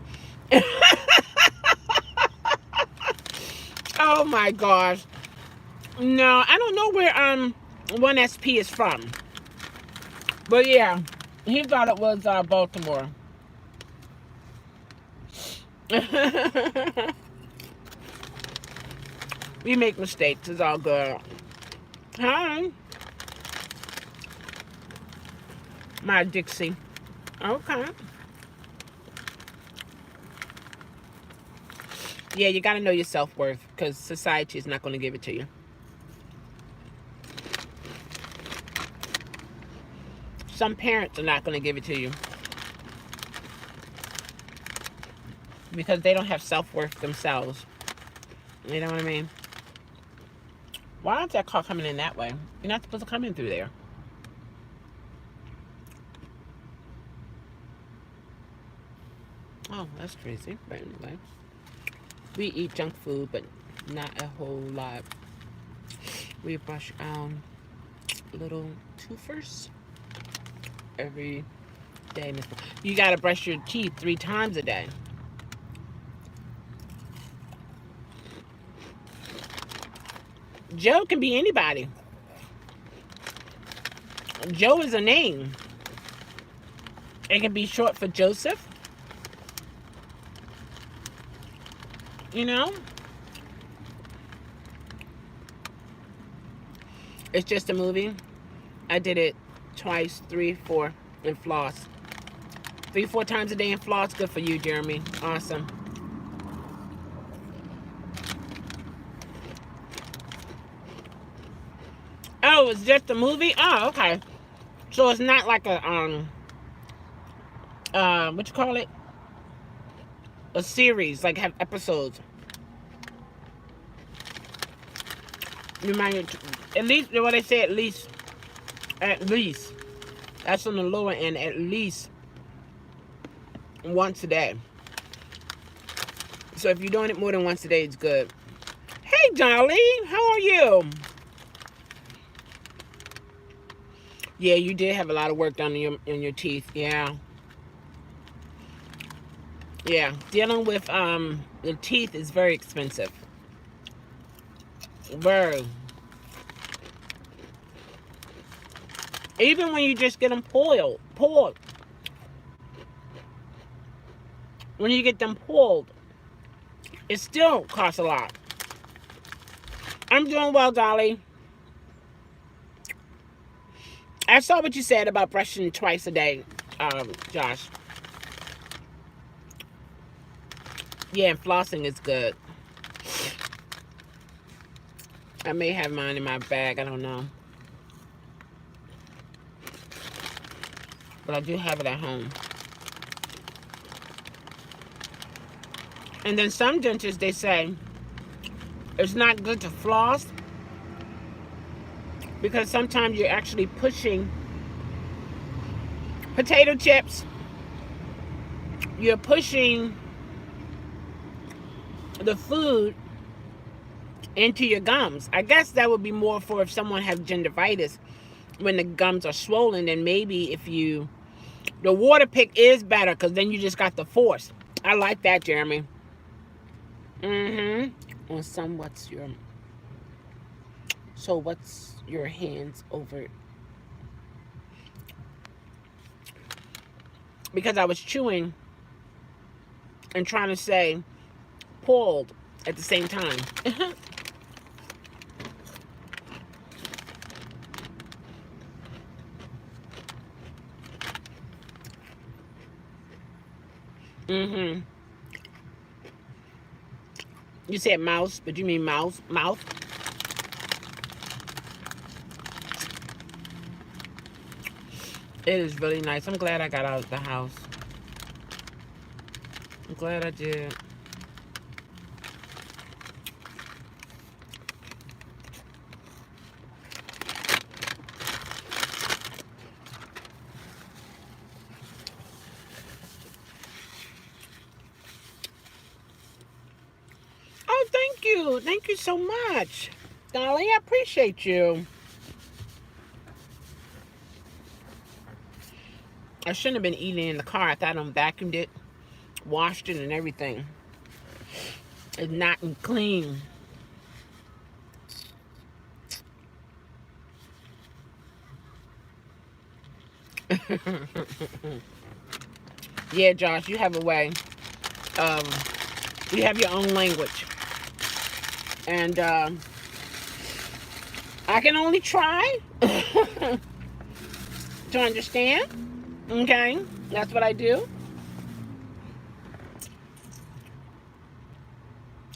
Oh my gosh. No, I don't know where 1SP is from. But yeah, he thought it was Baltimore. We make mistakes. It's all good. Hi. My Dixie. Okay. Yeah, you got to know your self-worth because society is not going to give it to you. Some parents are not going to give it to you because they don't have self-worth themselves. You know what I mean? Why is that car coming in that way? You're not supposed to come in through there. Oh, that's crazy. But anyway, we eat junk food, but not a whole lot. We brush our little toothers every day. You gotta brush your teeth 3 times a day. Joe can be anybody. Joe is a name. It can be short for Joseph. You know? It's just a movie. I did it twice, 3, 4, and floss. 3, 4 times a day and floss. Good for you, Jeremy. Awesome. Oh, Oh, it's just a movie? Oh, okay. So it's not like a what you call it? A series, like have episodes. You might at least what they say, at least. That's on the lower end, at least once a day. So if you're doing it more than once a day, it's good. Hey, Dolly, how are you? Yeah, you did have a lot of work done in your teeth. Yeah. Yeah. Dealing with the teeth is very expensive. Very. Even when you just get them pulled. When you get them pulled, it still costs a lot. I'm doing well, Dolly. I saw what you said about brushing twice a day, Josh. Yeah, and flossing is good. I may have mine in my bag. I don't know. But I do have it at home. And then some dentists, they say it's not good to floss because sometimes you're actually pushing potato chips. You're pushing the food into your gums. I guess that would be more for if someone has gingivitis, when the gums are swollen, and maybe if you, the water pick is better because then you just got the force. I like that, Jeremy. Mm-hmm. On some, what's your hands over? Because I was chewing and trying to say pulled at the same time. Mm-hmm. You said mouse, but you mean mouth? It is really nice. I'm glad I got out of the house. I'm glad I did. Oh, thank you. Thank you so much, Dolly. I appreciate you. I shouldn't have been eating in the car. I thought I vacuumed it, washed it, and everything. It's not clean. Yeah, Josh, you have a way. You have your own language. And I can only try to understand. Okay? That's what I do.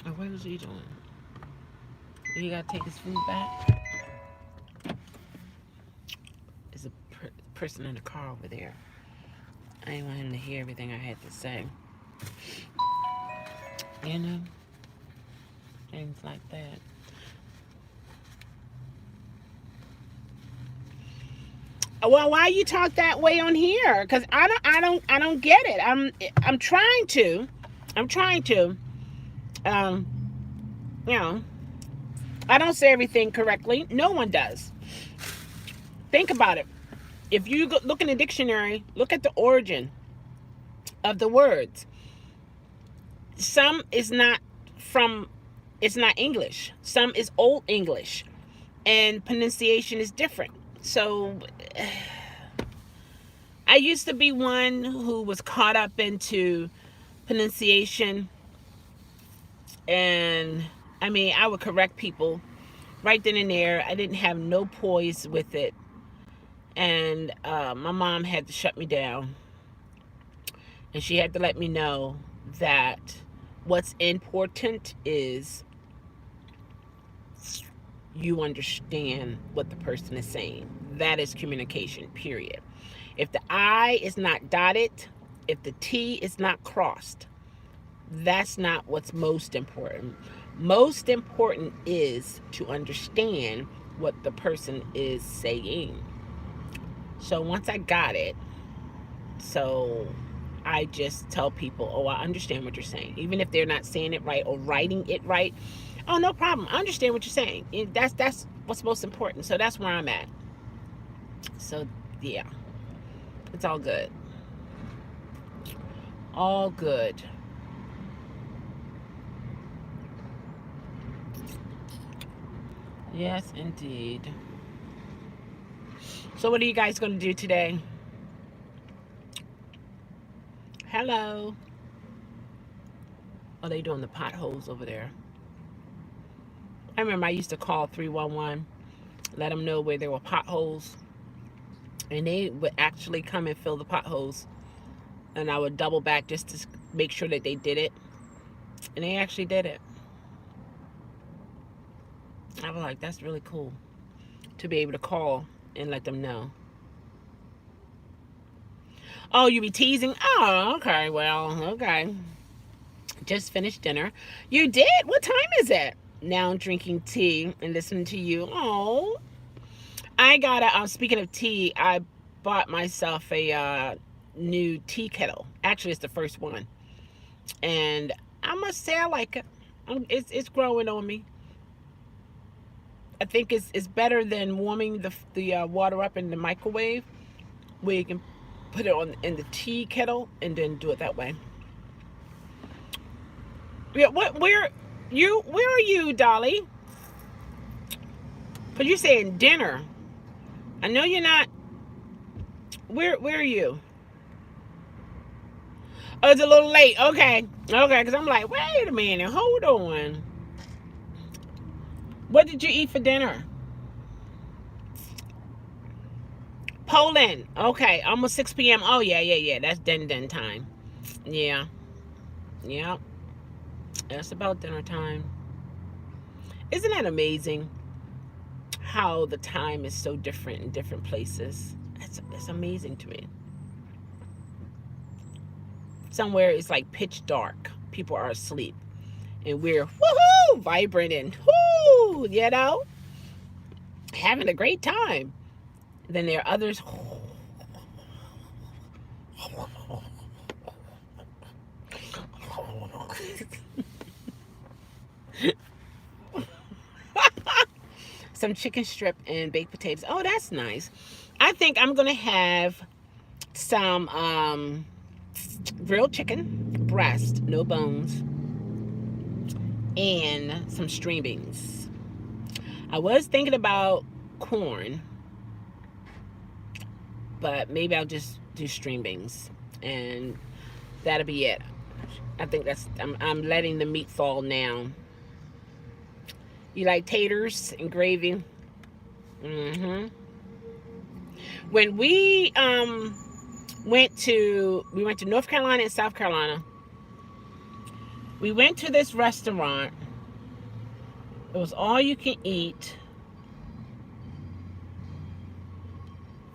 Oh, what is he doing? He got to take his food back? There's a person in the car over there. I didn't want him to hear everything I had to say. You know? Things like that. Well, why you talk that way on here? Because I don't get it. I'm trying to. You know, I don't say everything correctly. No one does. Think about it. If you look in the dictionary, look at the origin of the words. Some is not from, it's not English. Some is Old English, and pronunciation is different. So I used to be one who was caught up into pronunciation, and I mean, I would correct people right then and there. I didn't have no poise with it, and my mom had to shut me down, and she had to let me know that what's important is you understand what the person is saying. That is communication, period. If the I is not dotted, if the T is not crossed, that's not what's most important. Most important is to understand what the person is saying. So once I got it, so I just tell people, oh, I understand what you're saying. Even if they're not saying it right or writing it right, oh, no problem. I understand what you're saying. That's what's most important. So that's where I'm at. So, yeah, it's all good. All good. Yes, indeed. So what are you guys going to do today? Hello. Oh, they doing the potholes over there. I remember I used to call 311, let them know where there were potholes, and they would actually come and fill the potholes, and I would double back just to make sure that they did it, and they actually did it. I was like, that's really cool to be able to call and let them know. Oh, you be teasing? Oh, okay, well, okay. Just finished dinner. You did? What time is it? Now I'm drinking tea and listening to you. Oh, I got a. Speaking of tea, I bought myself a new tea kettle. Actually, it's the first one, and I must say I like it. It's growing on me. I think it's better than warming the water up in the microwave, where you can put it on in the tea kettle and then do it that way. Yeah, what? Where you? Where are you, Dolly? But you're saying dinner. I know you're not. Where are you? Oh, it's a little late. Okay, okay. Because I'm like, wait a minute, hold on. What did you eat for dinner? Poland. Okay, almost 6 p.m. Oh yeah, yeah, yeah. That's den time. Yeah, yeah. That's about dinner time. Isn't that amazing? How the time is so different in different places. It's amazing to me. Somewhere it's like pitch dark. People are asleep. And we're woohoo vibrant and whoo, having a great time. Then there are others. Some chicken strip and baked potatoes. Oh, that's nice. I think I'm gonna have some grilled chicken breast, no bones, and some string beans. I was thinking about corn, but maybe I'll just do string beans, and that'll be it. I think I'm letting the meat fall now. You like taters and gravy? Mm-hmm. When we went to North Carolina and South Carolina. We went to this restaurant. It was all you can eat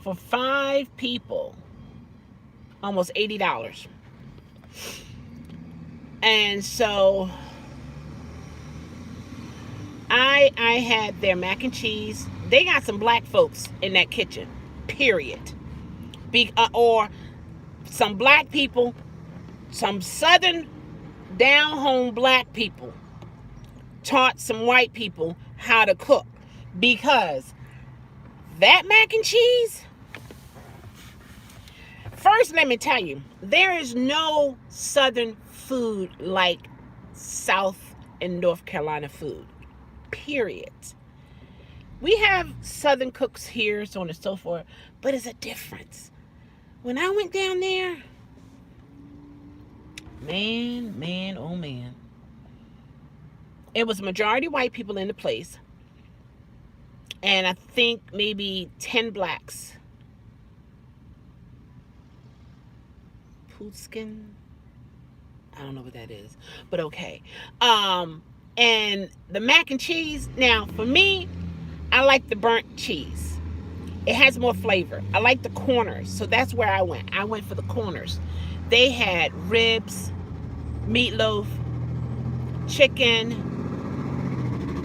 for 5 people, almost $80. And so I had their mac and cheese. They got some black folks in that kitchen, period. Or some black people, some southern down home black people taught some white people how to cook, because that mac and cheese, first let me tell you, there is no southern food like South and North Carolina food, period. We have southern cooks here, so on and so forth, but it's a difference. When I went down there, man, oh man, it was majority white people in the place, and I think maybe 10 blacks. Pooskin, I don't know what that is, but okay. And the mac and cheese. Now, for me, I like the burnt cheese. It has more flavor. I like the corners. So that's where I went. I went for the corners. They had ribs, meatloaf, chicken,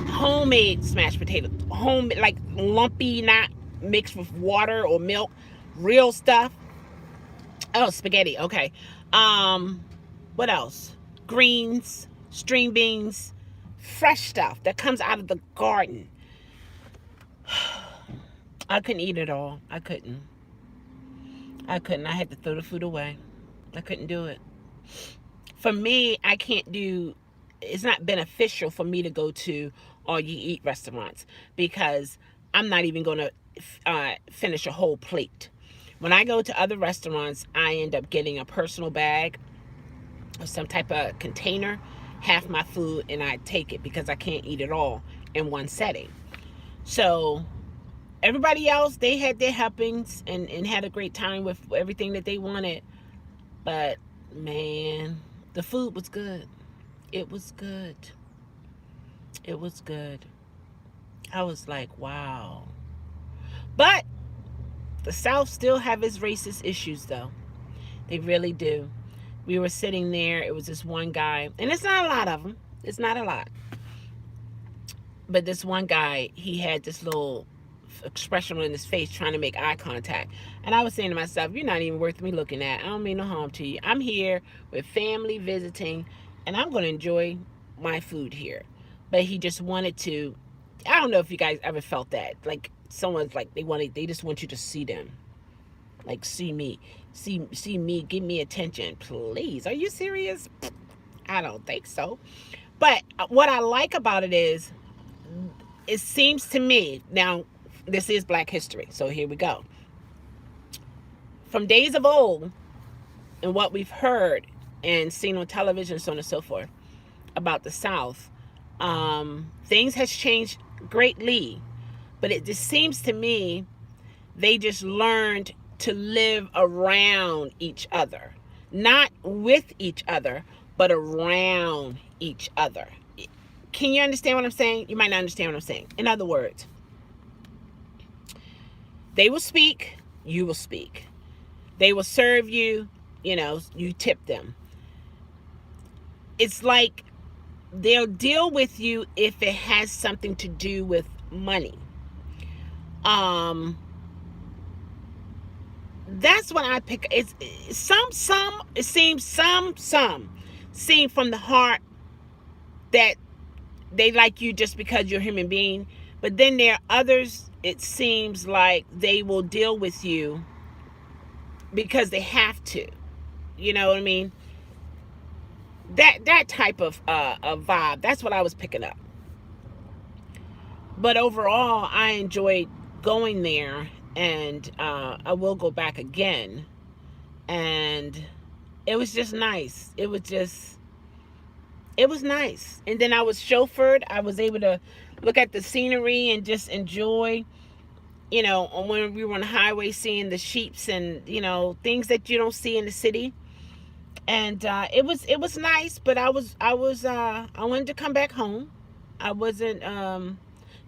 homemade smashed potatoes. Home, like lumpy, not mixed with water or milk. Real stuff. Oh, spaghetti. Okay. Um, what else? Greens, string beans, fresh stuff that comes out of the garden. I couldn't eat it all. I couldn't. I couldn't. I had to throw the food away. I couldn't do it. For me, I can't do, it's not beneficial for me to go to all you eat restaurants because I'm not even going to finish a whole plate. When I go to other restaurants, I end up getting a personal bag or some type of container, half my food, and I take it because I can't eat it all in one setting. So everybody else, they had their helpings and had a great time with everything that they wanted. But man, the food was good. It was good. It was good. I was like, wow. But the South still have its racist issues, though. They really do. We were sitting there. It was this one guy, and it's not a lot of them. It's not a lot. But this one guy, he had this little expression on his face trying to make eye contact. And I was saying to myself, you're not even worth me looking at. I don't mean no harm to you. I'm here with family visiting, and I'm going to enjoy my food here. But he just wanted to, I don't know if you guys ever felt that. Like someone's like, they just want you to see them. Like, see me. See me. Give me attention. Please. Are you serious? I don't think so. But what I like about it is, it seems to me, now, this is Black history, so here we go. From days of old, and what we've heard and seen on television, so on and so forth, about the South, things has changed greatly. But it just seems to me they just learned to live around each other. Not with each other, but around each other. Can you understand what I'm saying? You might not understand what I'm saying. In other words, they will speak, you will speak. They will serve you, you tip them. It's like they'll deal with you if it has something to do with money. That's what I pick. It's some it seems some seem from the heart that they like you just because you're a human being. But then there are others, it seems like they will deal with you because they have to. You know what I mean? That type of vibe. That's what I was picking up. But overall, I enjoyed going there, and I will go back again. And it was just nice. It was nice. And then I was chauffeured. I was able to look at the scenery and just enjoy, when we were on the highway, seeing the sheeps and, things that you don't see in the city. And it was nice, but I wanted to come back home. I wasn't,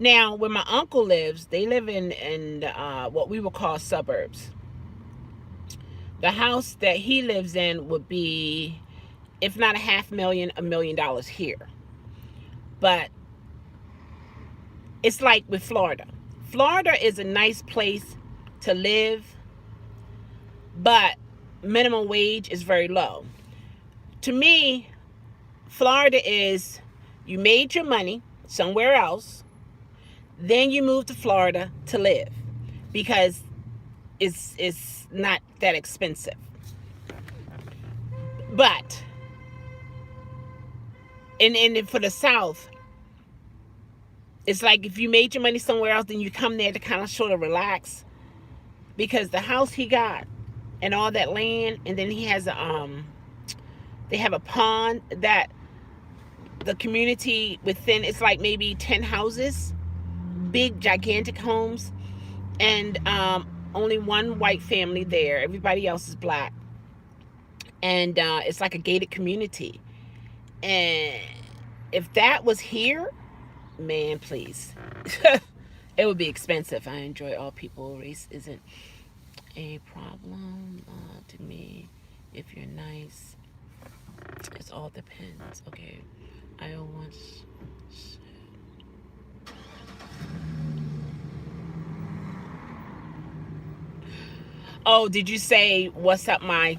now where my uncle lives, they live in what we would call suburbs. The house that he lives in would be, if not $500,000, $1 million here. But it's like with Florida. Florida is a nice place to live, but minimum wage is very low. To me, Florida is, you made your money somewhere else, then you move to Florida to live because it's not that expensive. But and for the South, it's like if you made your money somewhere else, then you come there to kind of sort of relax, because the house he got and all that land, and then he has they have a pond that the community within, it's like maybe 10 houses, big gigantic homes, and only one white family there. Everybody else is black, and it's like a gated community. And if that was here, man, please. It would be expensive. I enjoy all people. Race isn't a problem to me. If you're nice, it all depends. Okay, I once. Oh, did you say what's up, my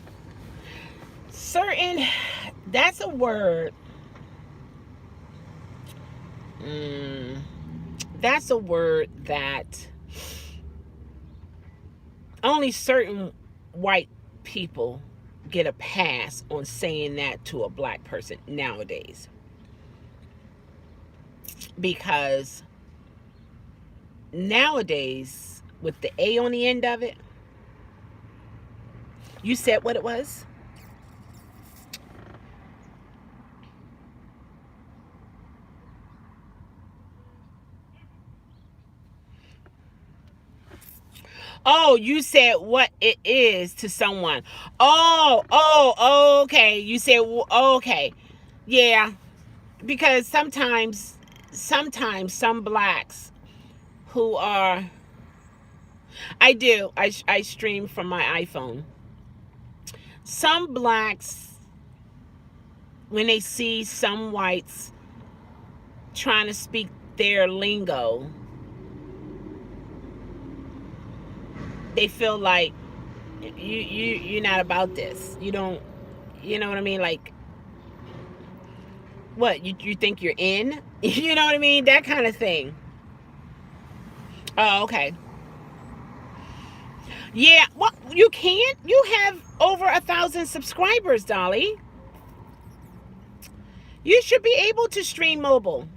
certain? That's a word. Mm, that's a word that only certain white people get a pass on saying that to a black person nowadays, because nowadays with the A on the end of it, you said what it was. Oh, you said what it is to someone. Oh, okay. You said okay. Yeah, because sometimes some blacks who are, I do, I stream from my iPhone. Some blacks, when they see some whites trying to speak their lingo, they feel like you're not about this. You don't, you know what I mean? Like, what, you think you're in? You know what I mean? That kind of thing. Oh, okay. Yeah, well, you can. You have over 1,000 subscribers, Dolly. You should be able to stream mobile.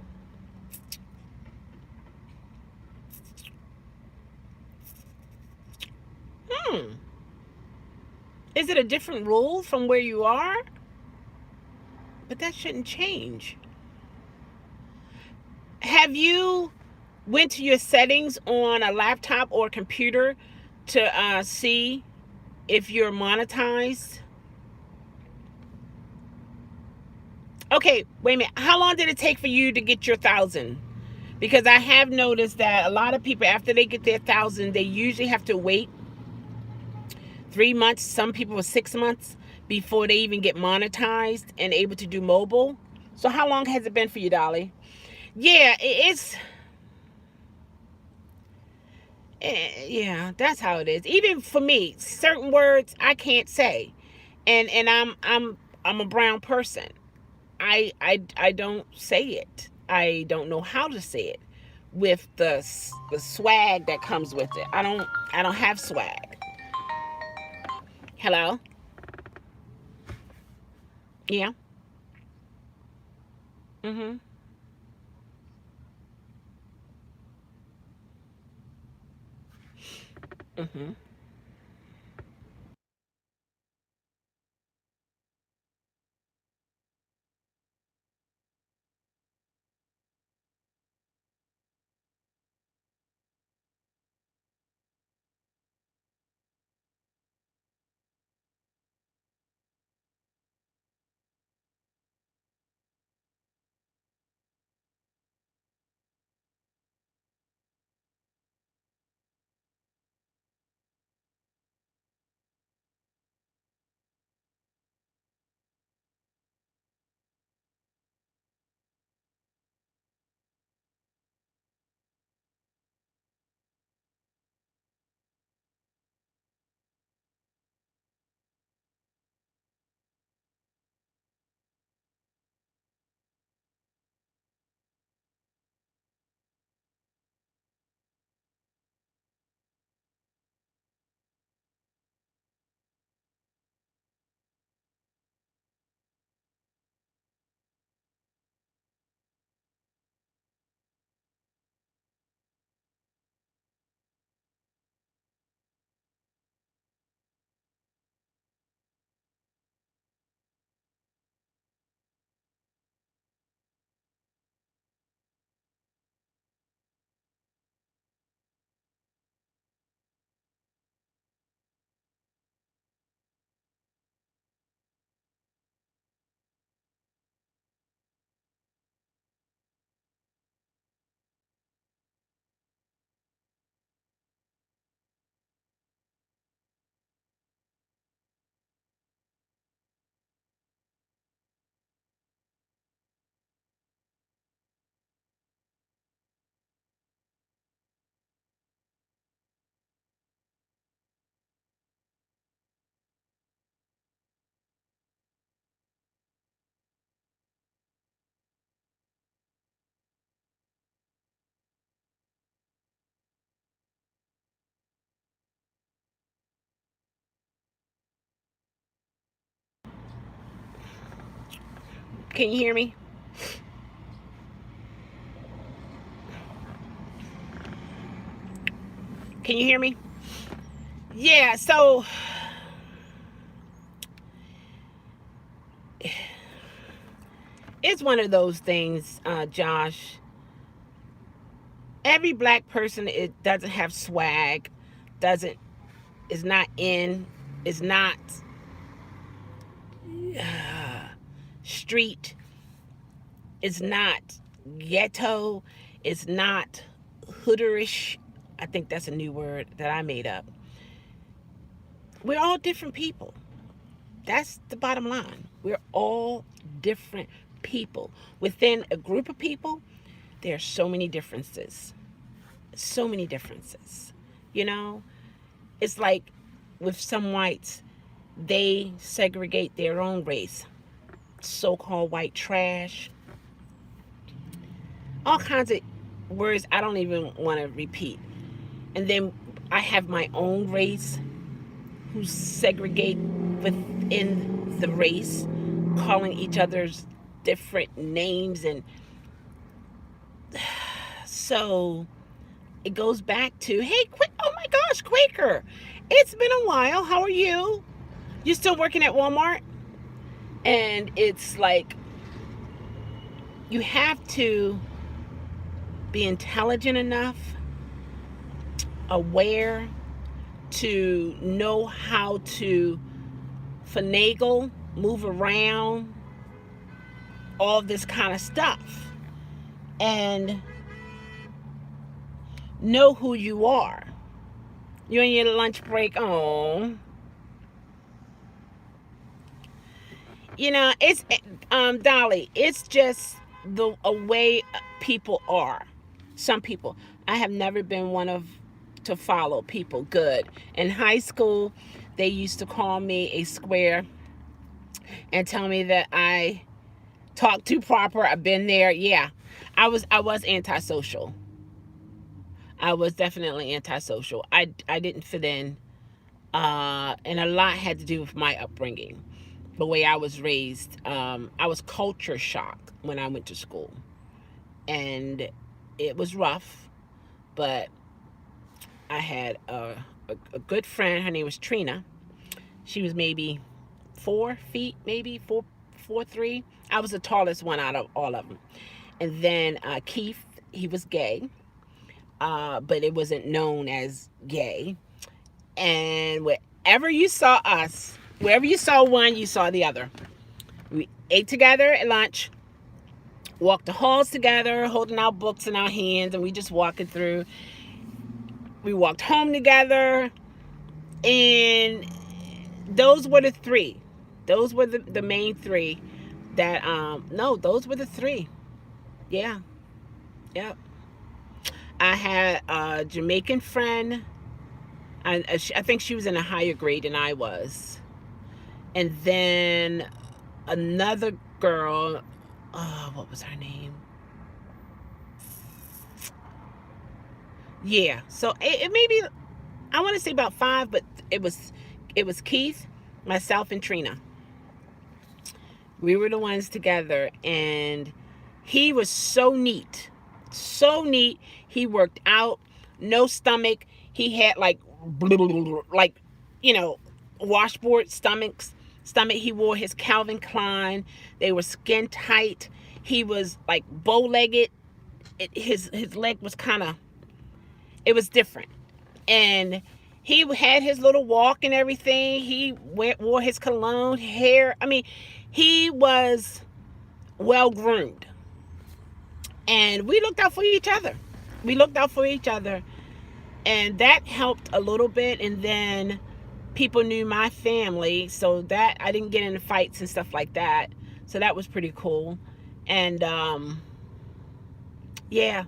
Hmm. Is it a different rule from where you are? But that shouldn't change. Have you went to your settings on a laptop or computer to see if you're monetized? Okay, wait a minute. How long did it take for you to get your 1,000? Because I have noticed that a lot of people, after they get their 1,000, they usually have to wait 3 months. Some people 6 months before they even get monetized and able to do mobile. So how long has it been for you, Dolly? Yeah, it's yeah, that's how it is. Even for me, certain words I can't say, and I'm a brown person. I don't say it. I don't know how to say it with the swag that comes with it. I don't have swag. Hello? Yeah. Mhm. Mhm. Can you hear me? Can you hear me? Yeah, so it's one of those things, Josh. Every black person, it doesn't have swag, doesn't is not in, is not street, is not ghetto, is not hooderish. I think that's a new word that I made up. We're all different people. That's the bottom line. We're all different people. Within a group of people, there are so many differences. So many differences. You know, it's like with some whites, they segregate their own race. So called white trash. All kinds of words I don't even want to repeat. And then I have my own race who segregate within the race, calling each other's different names. And so it goes back to, hey, oh my gosh, Quaker, it's been a while. How are you? You still working at Walmart? And it's like you have to be intelligent enough, aware to know how to finagle, move around, all this kind of stuff, and know who you are. You're on your lunch break. Oh, you know, it's Dolly. It's just the a way people are. Some people. I have never been one of to follow people. Good. In high school, they used to call me a square and tell me that I talk too proper. I've been there. Yeah, I was antisocial. I was definitely antisocial. I didn't fit in, and a lot had to do with my upbringing, the way I was raised. I was culture shocked when I went to school, and it was rough. But I had a good friend. Her name was Trina. She was maybe 4 feet, maybe 4'3". I was the tallest one out of all of them. And then Keith, he was gay, but it wasn't known as gay. And wherever you saw us, wherever you saw one, you saw the other. We ate together at lunch, walked the halls together, holding our books in our hands, and we just walking through. We walked home together, and those were the three. Those were the main three that, no, those were the three. Yeah, yep. I had a Jamaican friend. I think she was in a higher grade than I was. And then another girl, oh, what was her name? Yeah. So it maybe, I want to say about five, but it was Keith, myself, and Trina. We were the ones together, and he was so neat, so neat. He worked out, no stomach. He had like, you know, washboard stomach. He wore his Calvin Klein. They were skin tight. He was like bow legged. His leg was kind of, it was different. And he had his little walk and everything. He wore his cologne, hair. I mean, he was well groomed. And we looked out for each other. We looked out for each other. And that helped a little bit. And then people knew my family. So that I didn't get into fights and stuff like that. So that was pretty cool. And yeah,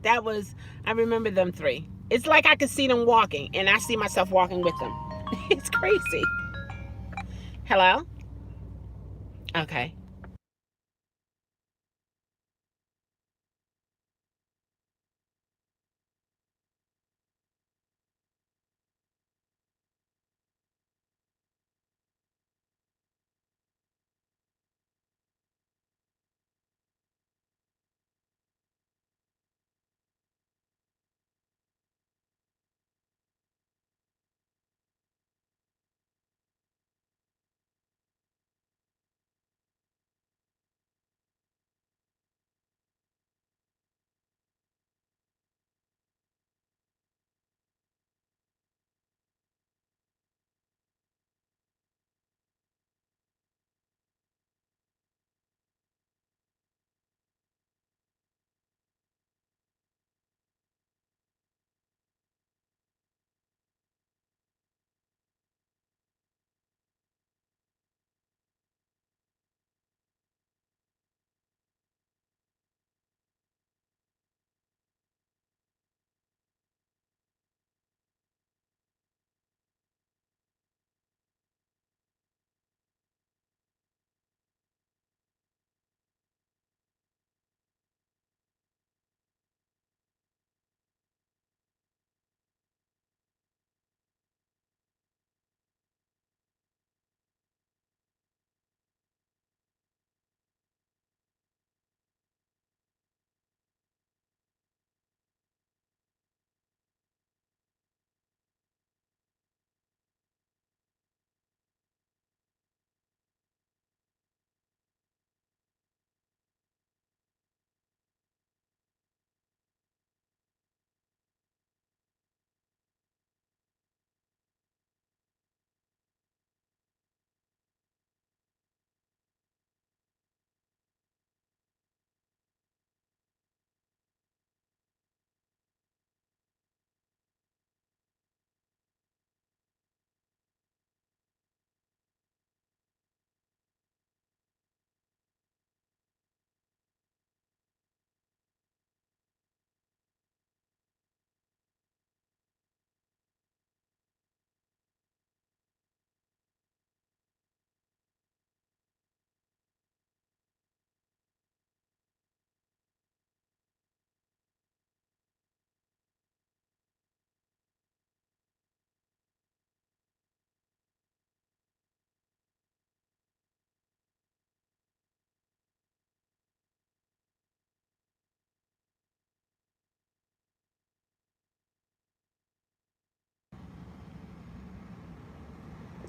that was, I remember them three. It's like I could see them walking, and I see myself walking with them. It's crazy. Hello? Okay.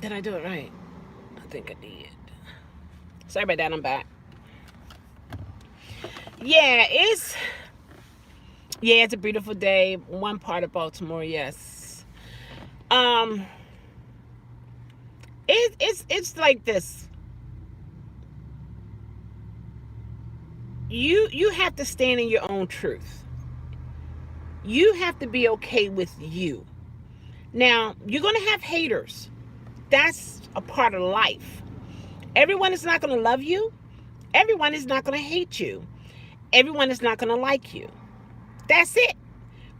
Did I do it right? I think I did. Sorry about that. I'm back. Yeah, it's a beautiful day. One part of Baltimore, yes. Um, it's like this. You have to stand in your own truth. You have to be okay with you. Now, you're gonna have haters. That's a part of life. Everyone is not gonna love you. Everyone is not gonna hate you. Everyone is not gonna like you. That's it.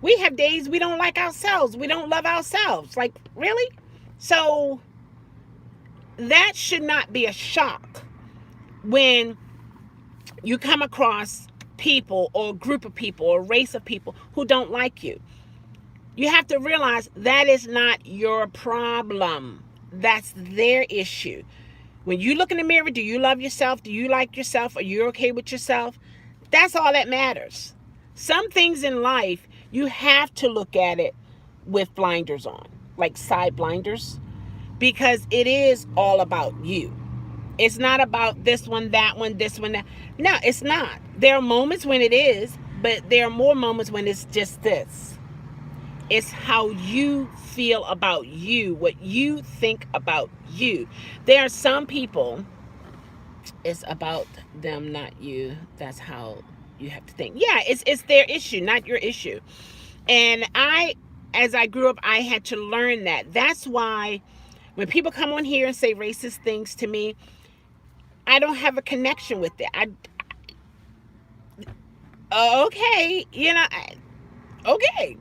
We have days we don't like ourselves. We don't love ourselves. Like, really? So that should not be a shock when you come across people or a group of people or a race of people who don't like you. You have to realize that is not your problem. That's their issue. When you look in the mirror, do you love yourself? Do you like yourself? Are you okay with yourself? That's all that matters. Some things in life, you have to look at it with blinders on, like side blinders, because it is all about you. It's not about this one, this one, that. No, it's not. There are moments when it is, but there are more moments when it's just this. It's how you feel about you, what you think about you. There are some people, it's about them, not you. That's how you have to think. Yeah, it's their issue, not your issue. And as I grew up, I had to learn that. That's why when people come on here and say racist things to me, I don't have a connection with it. Okay, okay.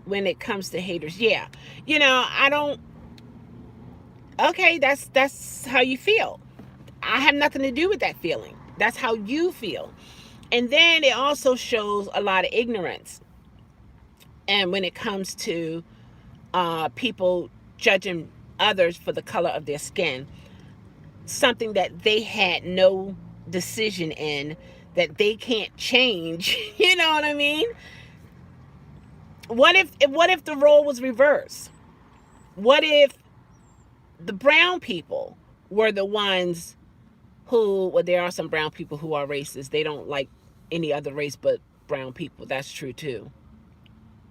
When it comes to haters, yeah, I don't. Okay, that's how you feel. I have nothing to do with that feeling. That's how you feel. And then it also shows a lot of ignorance. And when it comes to people judging others for the color of their skin, something that they had no decision in, that they can't change. You know what I mean? What if the role was reversed? What if the brown people were the ones who, well, there are some brown people who are racist. They don't like any other race but brown people. That's true too.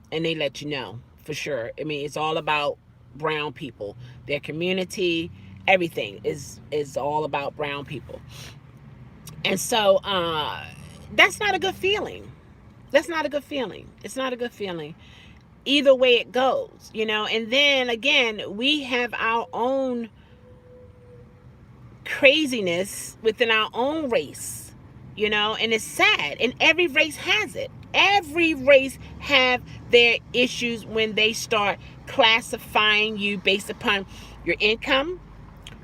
And they let you know for sure. I mean, it's all about brown people. Their community, everything is all about brown people. And so that's not a good feeling. That's not a good feeling. It's not a good feeling. Either way it goes, And then again, we have our own craziness within our own race, and it's sad. And every race has it. Every race have their issues when they start classifying you based upon your income,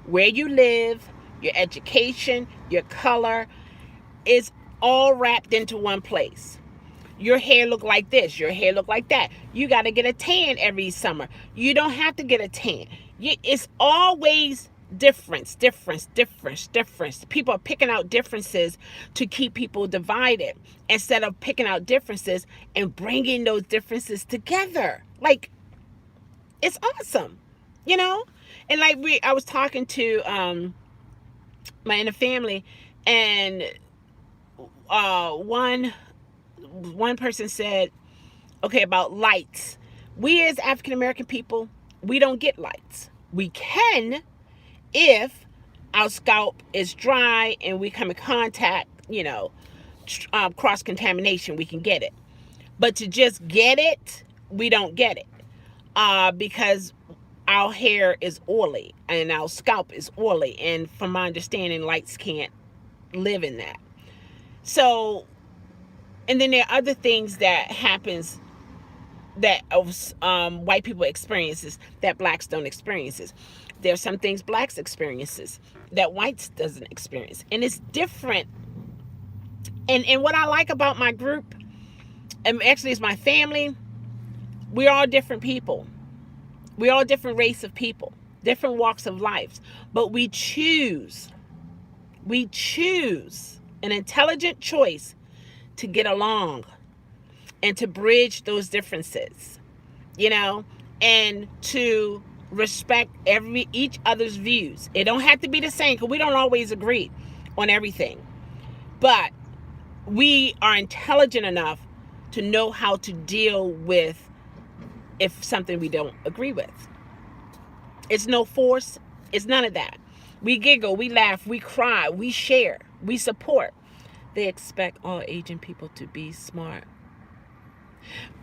where you live, your education, your color. Is all wrapped into one place. Your hair look like this. Your hair look like that. You got to get a tan every summer. You don't have to get a tan. It's always difference. People are picking out differences to keep people divided instead of picking out differences and bringing those differences together. Like, it's awesome, And like I was talking to my inner family, and one person said, okay, about lights. We as African American people, we don't get lights. We can if our scalp is dry and we come in contact, cross contamination, we can get it. But to just get it, we don't get it because our hair is oily and our scalp is oily. And from my understanding, lights can't live in that. So, and then there are other things that happens that white people experiences that blacks don't experiences. There's some things blacks experiences that whites doesn't experience, and it's different. And what I like about my group, and actually it's my family, we're all different people. We're all different race of people, different walks of life, but we choose an intelligent choice to get along and to bridge those differences, and to respect each other's views. It don't have to be the same because we don't always agree on everything. But we are intelligent enough to know how to deal with if something we don't agree with. It's no force. It's none of that. We giggle, we laugh, we cry, we share, we support. They expect all Asian people to be smart.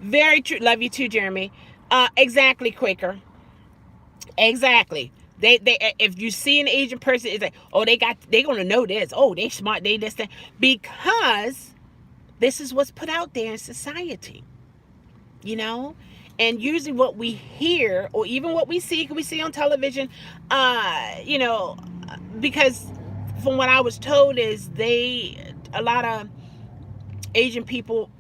Very true. Love you too, Jeremy. Exactly, Quaker. Exactly. They if you see an Asian person, it's like, oh, they gonna know this. Oh, they smart, they this, that. Because this is what's put out there in society. You know? And usually what we hear or even what we see on television, you know, because from what I was told is a lot of Asian people,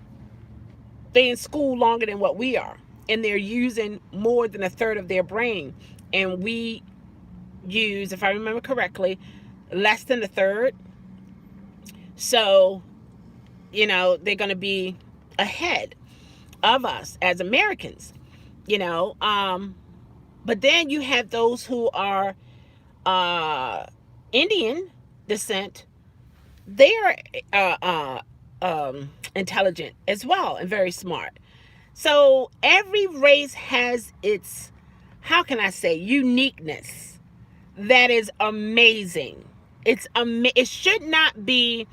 they in school longer than what we are. And they're using more than a third of their brain. And we use, if I remember correctly, less than a third. So, you know, they're going to be ahead of us as Americans, you know. But then you have those who are Indian descent. They're intelligent as well and very smart. So every race has its, how can I say, uniqueness that is amazing. It should not be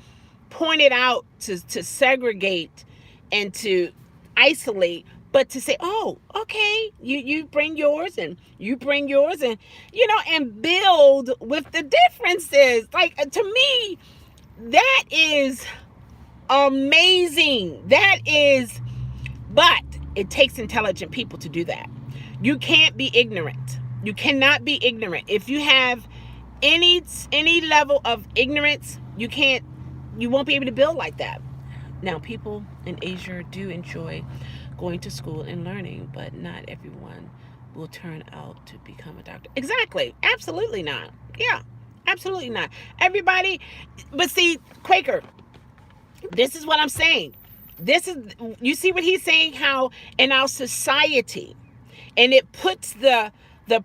pointed out to segregate and to isolate, but to say, oh, okay, you bring yours and you bring yours, and you know, and build with the differences. Like, to me, that is amazing. But it takes intelligent people to do that. You can't be ignorant. You cannot be ignorant. If you have any level of ignorance, you won't be able to build like that. Now, people in Asia do enjoy going to school and learning, but not everyone will turn out to become a doctor. Exactly. Absolutely not. Yeah, absolutely not. Everybody, but see, Quaker, this is what I'm saying. You see what he's saying, how in our society, and it puts the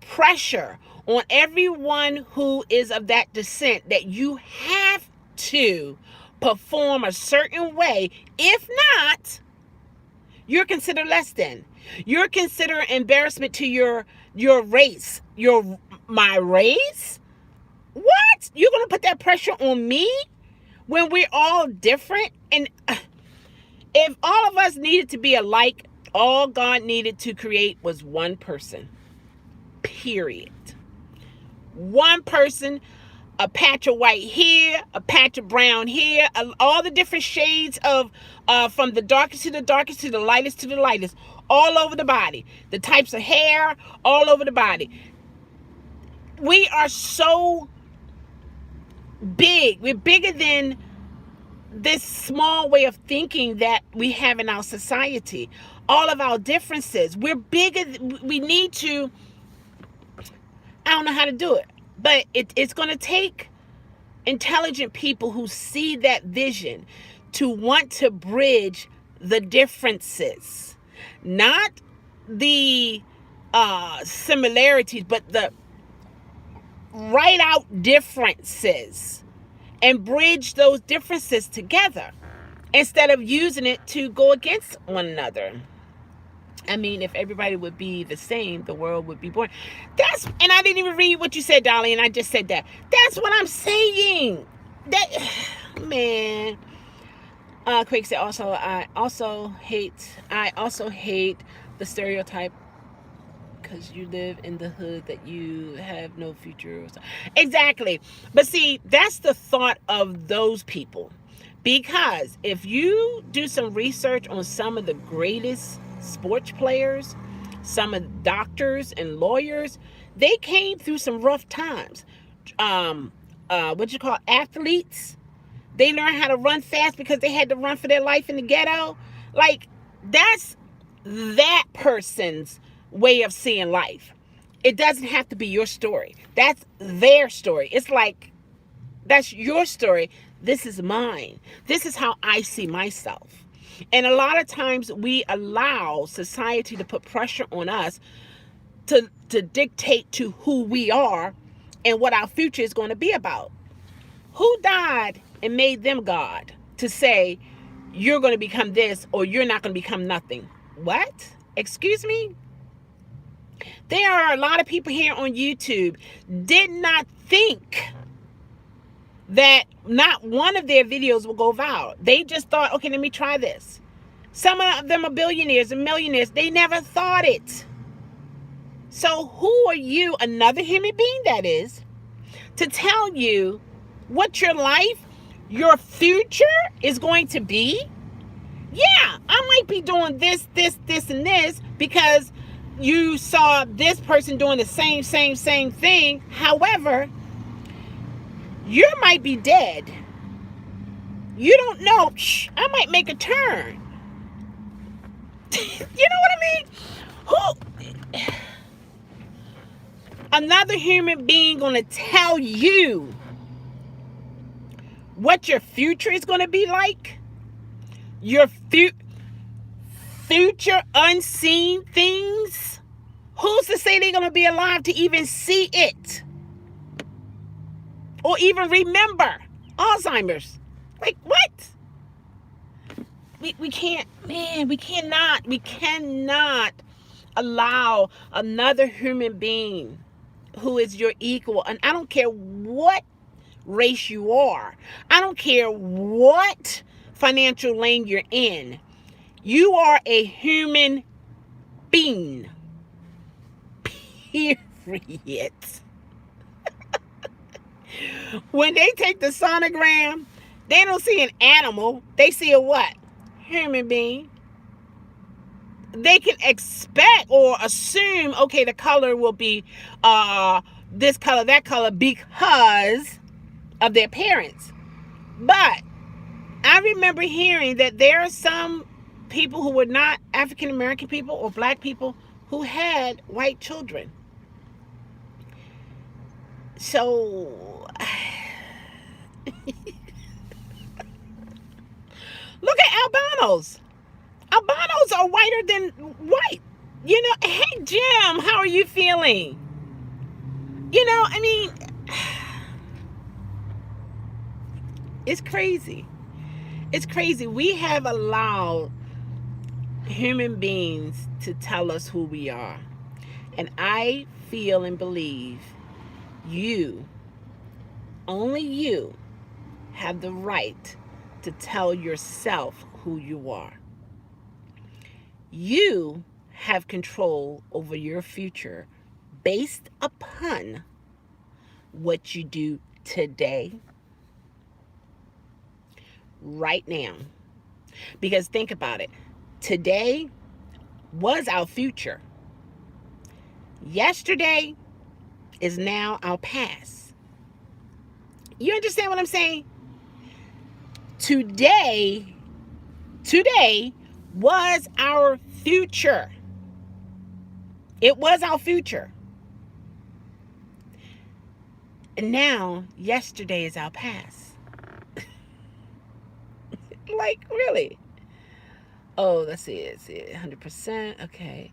pressure on everyone who is of that descent that you have to perform a certain way. If not, you're considered less than. You're considered embarrassment to your race. My race? What? You're going to put that pressure on me when we're all different? And if all of us needed to be alike, all God needed to create was one person. Period. One person, a patch of white here, a patch of brown here, all the different shades of, from the darkest to the darkest to the lightest, all over the body. The types of hair, all over the body. We are so big. We're bigger than this small way of thinking that we have in our society. All of our differences. We're bigger. We need to, I don't know how to do it, but it's going to take intelligent people who see that vision to want to bridge the differences, not the similarities, but the write out differences and bridge those differences together instead of using it to go against one another. I mean, if everybody would be the same, the world would be boring. And I didn't even read what you said, Dolly, and I just said that. That's what I'm saying. That, man. Quake said I also hate the stereotype because you live in the hood that you have no future. Exactly. But see, that's the thought of those people. Because if you do some research on some of the greatest sports players, some of the doctors and lawyers, they came through some rough times. Athletes, they learned how to run fast because they had to run for their life in the ghetto. Like, that's that person's way of seeing life. It doesn't have to be your story. That's their story. It's like, that's your story. This is mine. This is how I see myself. And a lot of times we allow society to put pressure on us to dictate to who we are and what our future is going to be about. Who died and made them God to say you're going to become this or you're not going to become nothing? What? Excuse me? There are a lot of people here on YouTube did not think that not one of their videos will go viral. They just thought, okay, let me try this. Some of them are billionaires and millionaires. They never thought it. So who are you, another human being that is, to tell you what your life, your future is going to be? Yeah, I might be doing this, and this because you saw this person doing the same thing. However, you might be dead. You don't know. I might make a turn. You know what I mean? Who? Another human being gonna tell you what your future is gonna be like? Your future unseen things? Who's to say they're gonna be alive to even see it? Or even remember Alzheimer's? Like what? We can't, man, we cannot allow another human being who is your equal, and I don't care what race you are, I don't care what financial lane you're in, you are a human being. Period. When they take the sonogram, they don't see an animal, they see a what? Human being. They can expect or assume, okay, the color will be this color, that color, because of their parents. But I remember hearing that there are some people who were not African American people or black people who had white children. So look at albinos. Albinos are whiter than white. You know, hey Jim, how are you feeling? You know, I mean, it's crazy. It's crazy. We have allowed human beings to tell us who we are. And I feel and believe you, only you, have the right to tell yourself who you are. You have control over your future based upon what you do today, right now. Because think about it. Today was our future. Yesterday is now our past. You understand what I'm saying? Today was our future. It was our future. And now, yesterday is our past. Like, really? Oh, let's see. It's 100%. Okay.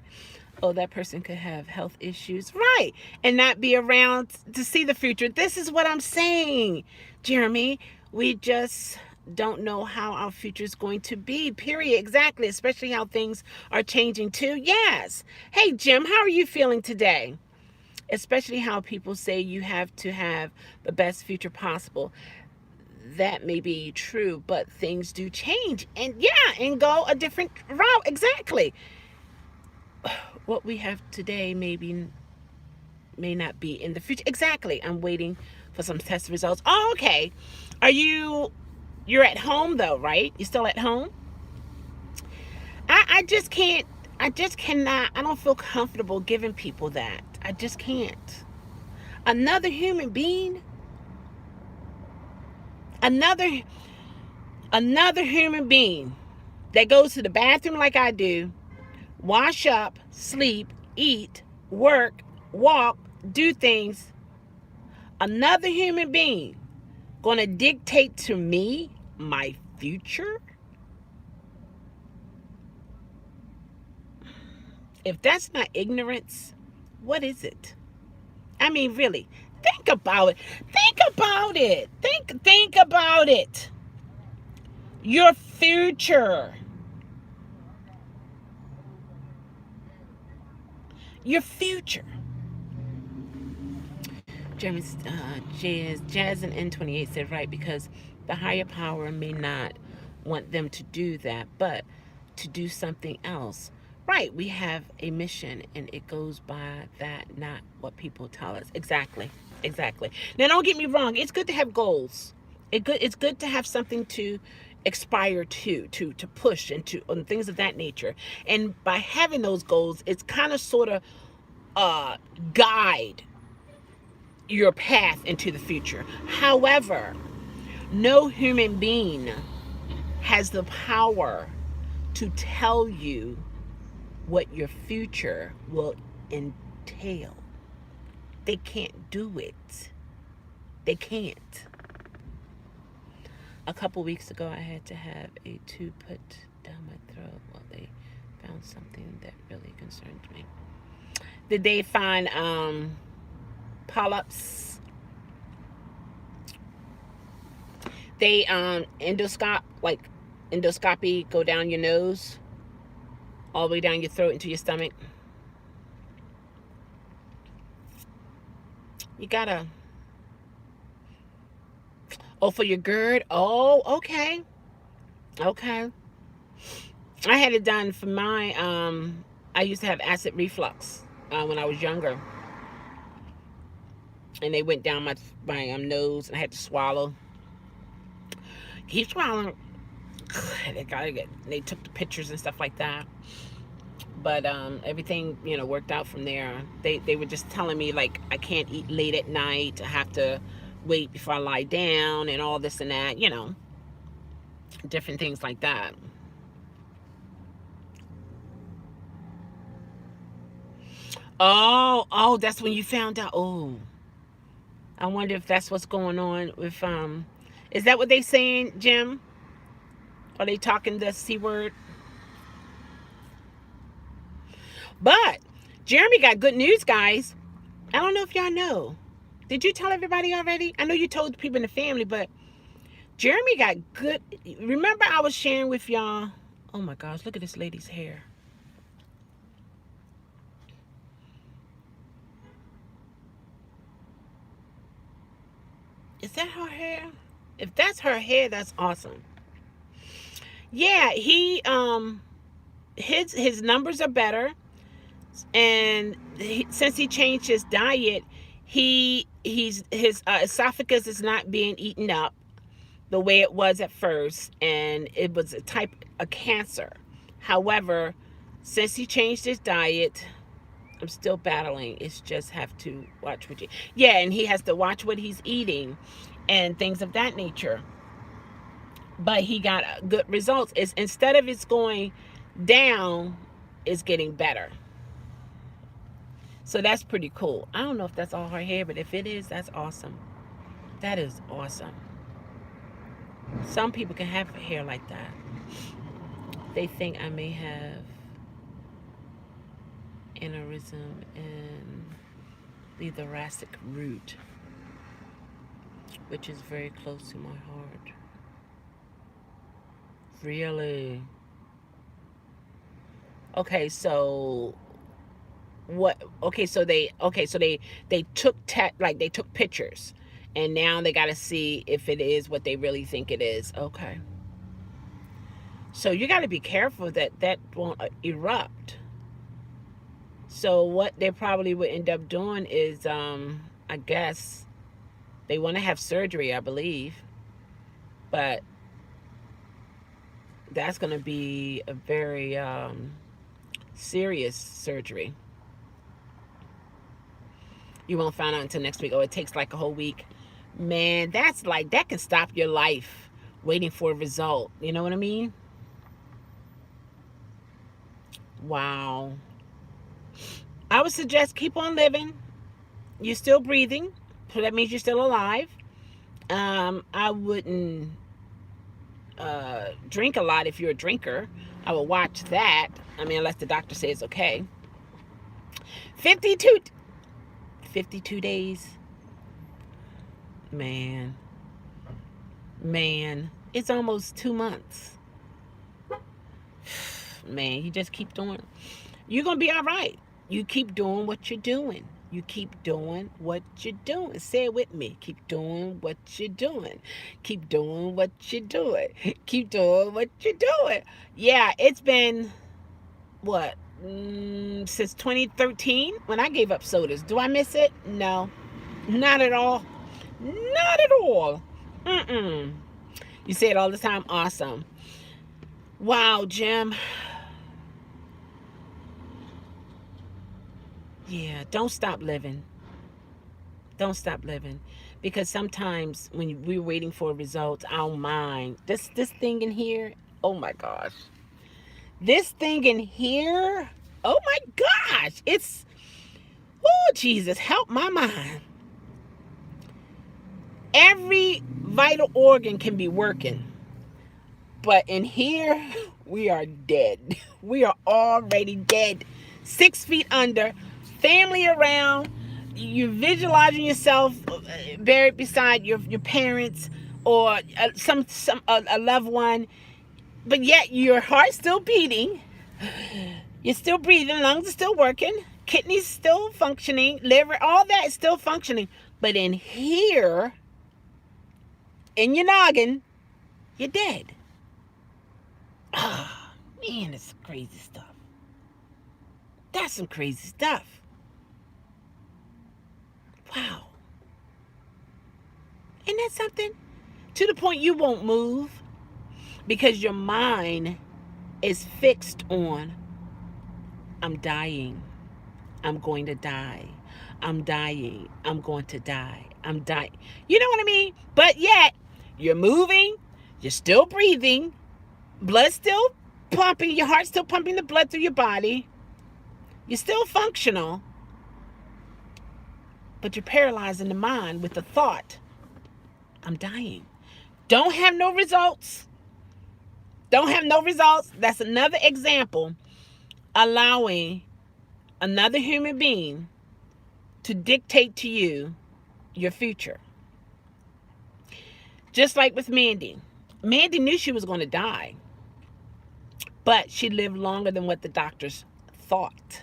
Oh, that person could have health issues. Right. And not be around to see the future. This is what I'm saying, Jeremy. We just don't know how our future is going to be, period. Exactly. Especially how things are changing too. Yes. Hey, Jim, how are you feeling today? Especially how people say you have to have the best future possible. That may be true, but things do change and and go a different route. Exactly. What we have today may not be in the future. Exactly. I'm waiting for some test results. Oh, okay. You're at home though, right? You're still at home? I just can't, I just cannot, I don't feel comfortable giving people that. I just can't. Another human being, another human being that goes to the bathroom like I do, wash up, sleep, eat, work, walk, do things. Another human being gonna dictate to me my future? If that's not ignorance, What is it? I mean, really, think about it. Think about it. Think about it. Your future. Your future. Jeremy's Jazz and N28 said right, because the higher power may not want them to do that, but to do something else. Right, we have a mission and it goes by that, not what people tell us. Exactly. Exactly. Now don't get me wrong, it's good to have goals. It's good to have something to aspire to push and to and things of that nature. And by having those goals, it's kind of sort of guide your path into the future. However, no human being has the power to tell you what your future will entail. They can't do it. They can't. A couple weeks ago, I had to have a tube put down my throat. Well, they found something that really concerned me. Did they find polyps? They endoscopy, go down your nose, all the way down your throat into your stomach. You gotta. Oh, for your GERD? Oh, okay. Okay. I had it done for my, I used to have acid reflux when I was younger. And they went down my nose and I had to swallow. Keep swallowing. They took the pictures and stuff like that. But everything, worked out from there. They were just telling me, like, I can't eat late at night. I have to wait before I lie down and all this and that, different things like that. Oh, that's when you found out. Oh, I wonder if that's what's going on with, is that what they saying, Jim? Are they talking the C word? But Jeremy got good news, guys. I don't know if y'all know. Did you tell everybody already? I know you told the people in the family, but Jeremy got good. Remember I was sharing with y'all. Oh my gosh, look at this lady's hair. Is that her hair? If that's her hair, that's awesome. Yeah, his numbers are better, and since he changed his diet, his esophagus is not being eaten up the way it was at first, and it was a type of cancer. However, since he changed his diet, I'm still battling. It's just have to watch what and he has to watch what he's eating and things of that nature. But he got good results. It's instead of it's going down, it's getting better. So that's pretty cool. I don't know if that's all her hair, but if it is, that's awesome. That is awesome. Some people can have hair like that. They think I may have aneurysm in the thoracic root, which is very close to my heart. Really? Okay, so what? Okay, so they took they took pictures, and now they got to see if it is what they really think it is. Okay. So you got to be careful that won't erupt. So what they probably would end up doing is, I guess, they want to have surgery, I believe. But that's going to be a very serious surgery. You won't find out until next week. Oh, it takes like a whole week. Man, that can stop your life waiting for a result. You know what I mean? Wow. I would suggest keep on living. You're still breathing, so that means you're still alive. I wouldn't drink a lot if you're a drinker. I would watch that. I mean, unless the doctor says okay. 52, 52 days. Man, it's almost 2 months. Man, you just keep doing it. You're going to be all right. You keep doing what you're doing. You keep doing what you're doing. Say it with me. Keep doing what you're doing. Keep doing what you're doing. Keep doing what you're doing. Yeah, it's been, what, since 2013 when I gave up sodas. Do I miss it? No, not at all. Not at all. Mm-mm. You say it all the time. Awesome. Wow, Jim. Yeah, don't stop living. Don't stop living. Because sometimes when we're waiting for results, our mind, this thing in here, oh my gosh. This thing in here, oh my gosh. It's, oh Jesus, help my mind. Every vital organ can be working. But in here, we are dead. We are already dead. 6 feet under, family around. You're visualizing yourself buried beside your parents or a loved one, but yet your heart's still beating. You're still breathing. Lungs are still working. Kidneys still functioning. Liver, all that is still functioning. But in here, in your noggin, you're dead. Ah, man, it's crazy stuff. That's some crazy stuff. Wow. Isn't that something? To the point you won't move because your mind is fixed on, I'm dying. I'm going to die. I'm dying. I'm going to die. I'm dying. You know what I mean? But yet, you're moving. You're still breathing. Blood's still pumping. Your heart's still pumping the blood through your body. You're still functional. But you're paralyzing the mind with the thought, I'm dying. Don't have no results. Don't have no results. That's another example. Allowing another human being to dictate to you your future. Just like with Mandy. Mandy knew she was going to die, but she lived longer than what the doctors thought.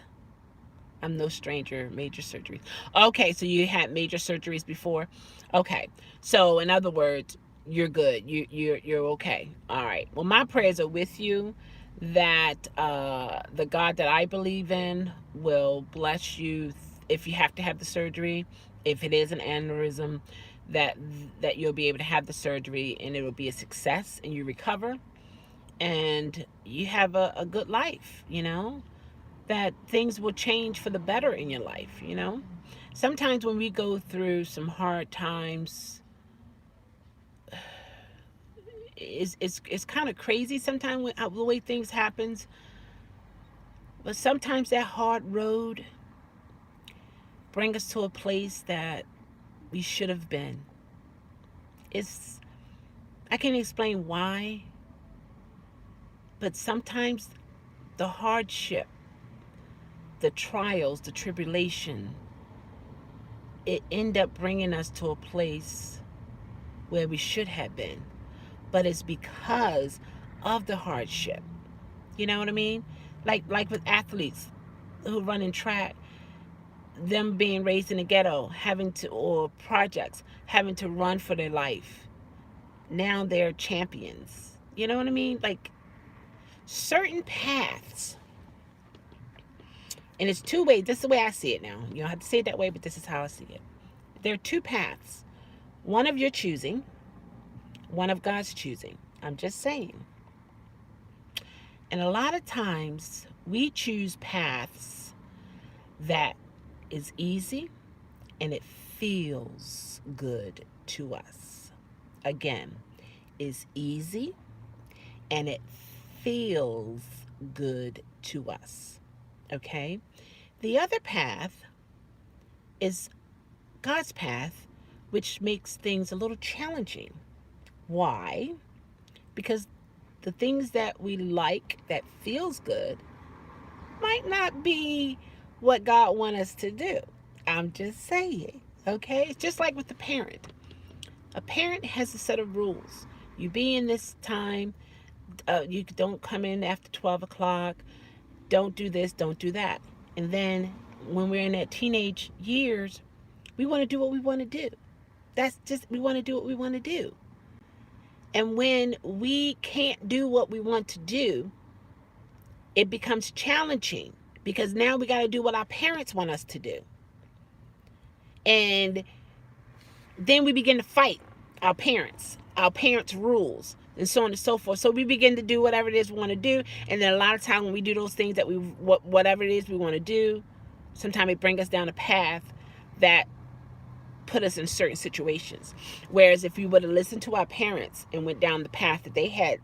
I'm no stranger. Major surgeries. Okay, so you had major surgeries before. Okay, so in other words, you're good. You're okay. All right. Well, my prayers are with you that the God that I believe in will bless you if you have to have the surgery. If it is an aneurysm, that you'll be able to have the surgery and it will be a success and you recover and you have a good life, that things will change for the better in your life, Sometimes when we go through some hard times, it's kind of crazy sometimes when the way things happens. But sometimes that hard road bring us to a place that we should have been. I can't explain why, but sometimes the hardship, the trials, the tribulation, it end up bringing us to a place where we should have been. But it's because of the hardship. You know what I mean? Like with athletes who run in track, them being raised in the ghetto, or projects, having to run for their life. Now they're champions. You know what I mean? Like certain paths. And it's two ways. This is the way I see it now. You don't have to say it that way, but this is how I see it. There are two paths. One of your choosing, one of God's choosing. I'm just saying. And a lot of times we choose paths that is easy and it feels good to us. Again, it's easy and it feels good to us. Okay? The other path is God's path, which makes things a little challenging. Why? Because the things that we like that feels good might not be what God wants us to do. I'm just saying, okay? It's just like with the parent. A parent has a set of rules. You be in this time. You don't come in after 12 o'clock. Don't do this. Don't do that. And then when we're in that teenage years, we want to do what we want to do. We want to do what we want to do. And when we can't do what we want to do, it becomes challenging because now we got to do what our parents want us to do. And then we begin to fight our parents' rules, and so on and so forth. So we begin to do whatever it is we want to do. And then a lot of times when we do those things that whatever it is we want to do, sometimes it brings us down a path that put us in certain situations. Whereas if we would have listened to our parents and went down the path that they had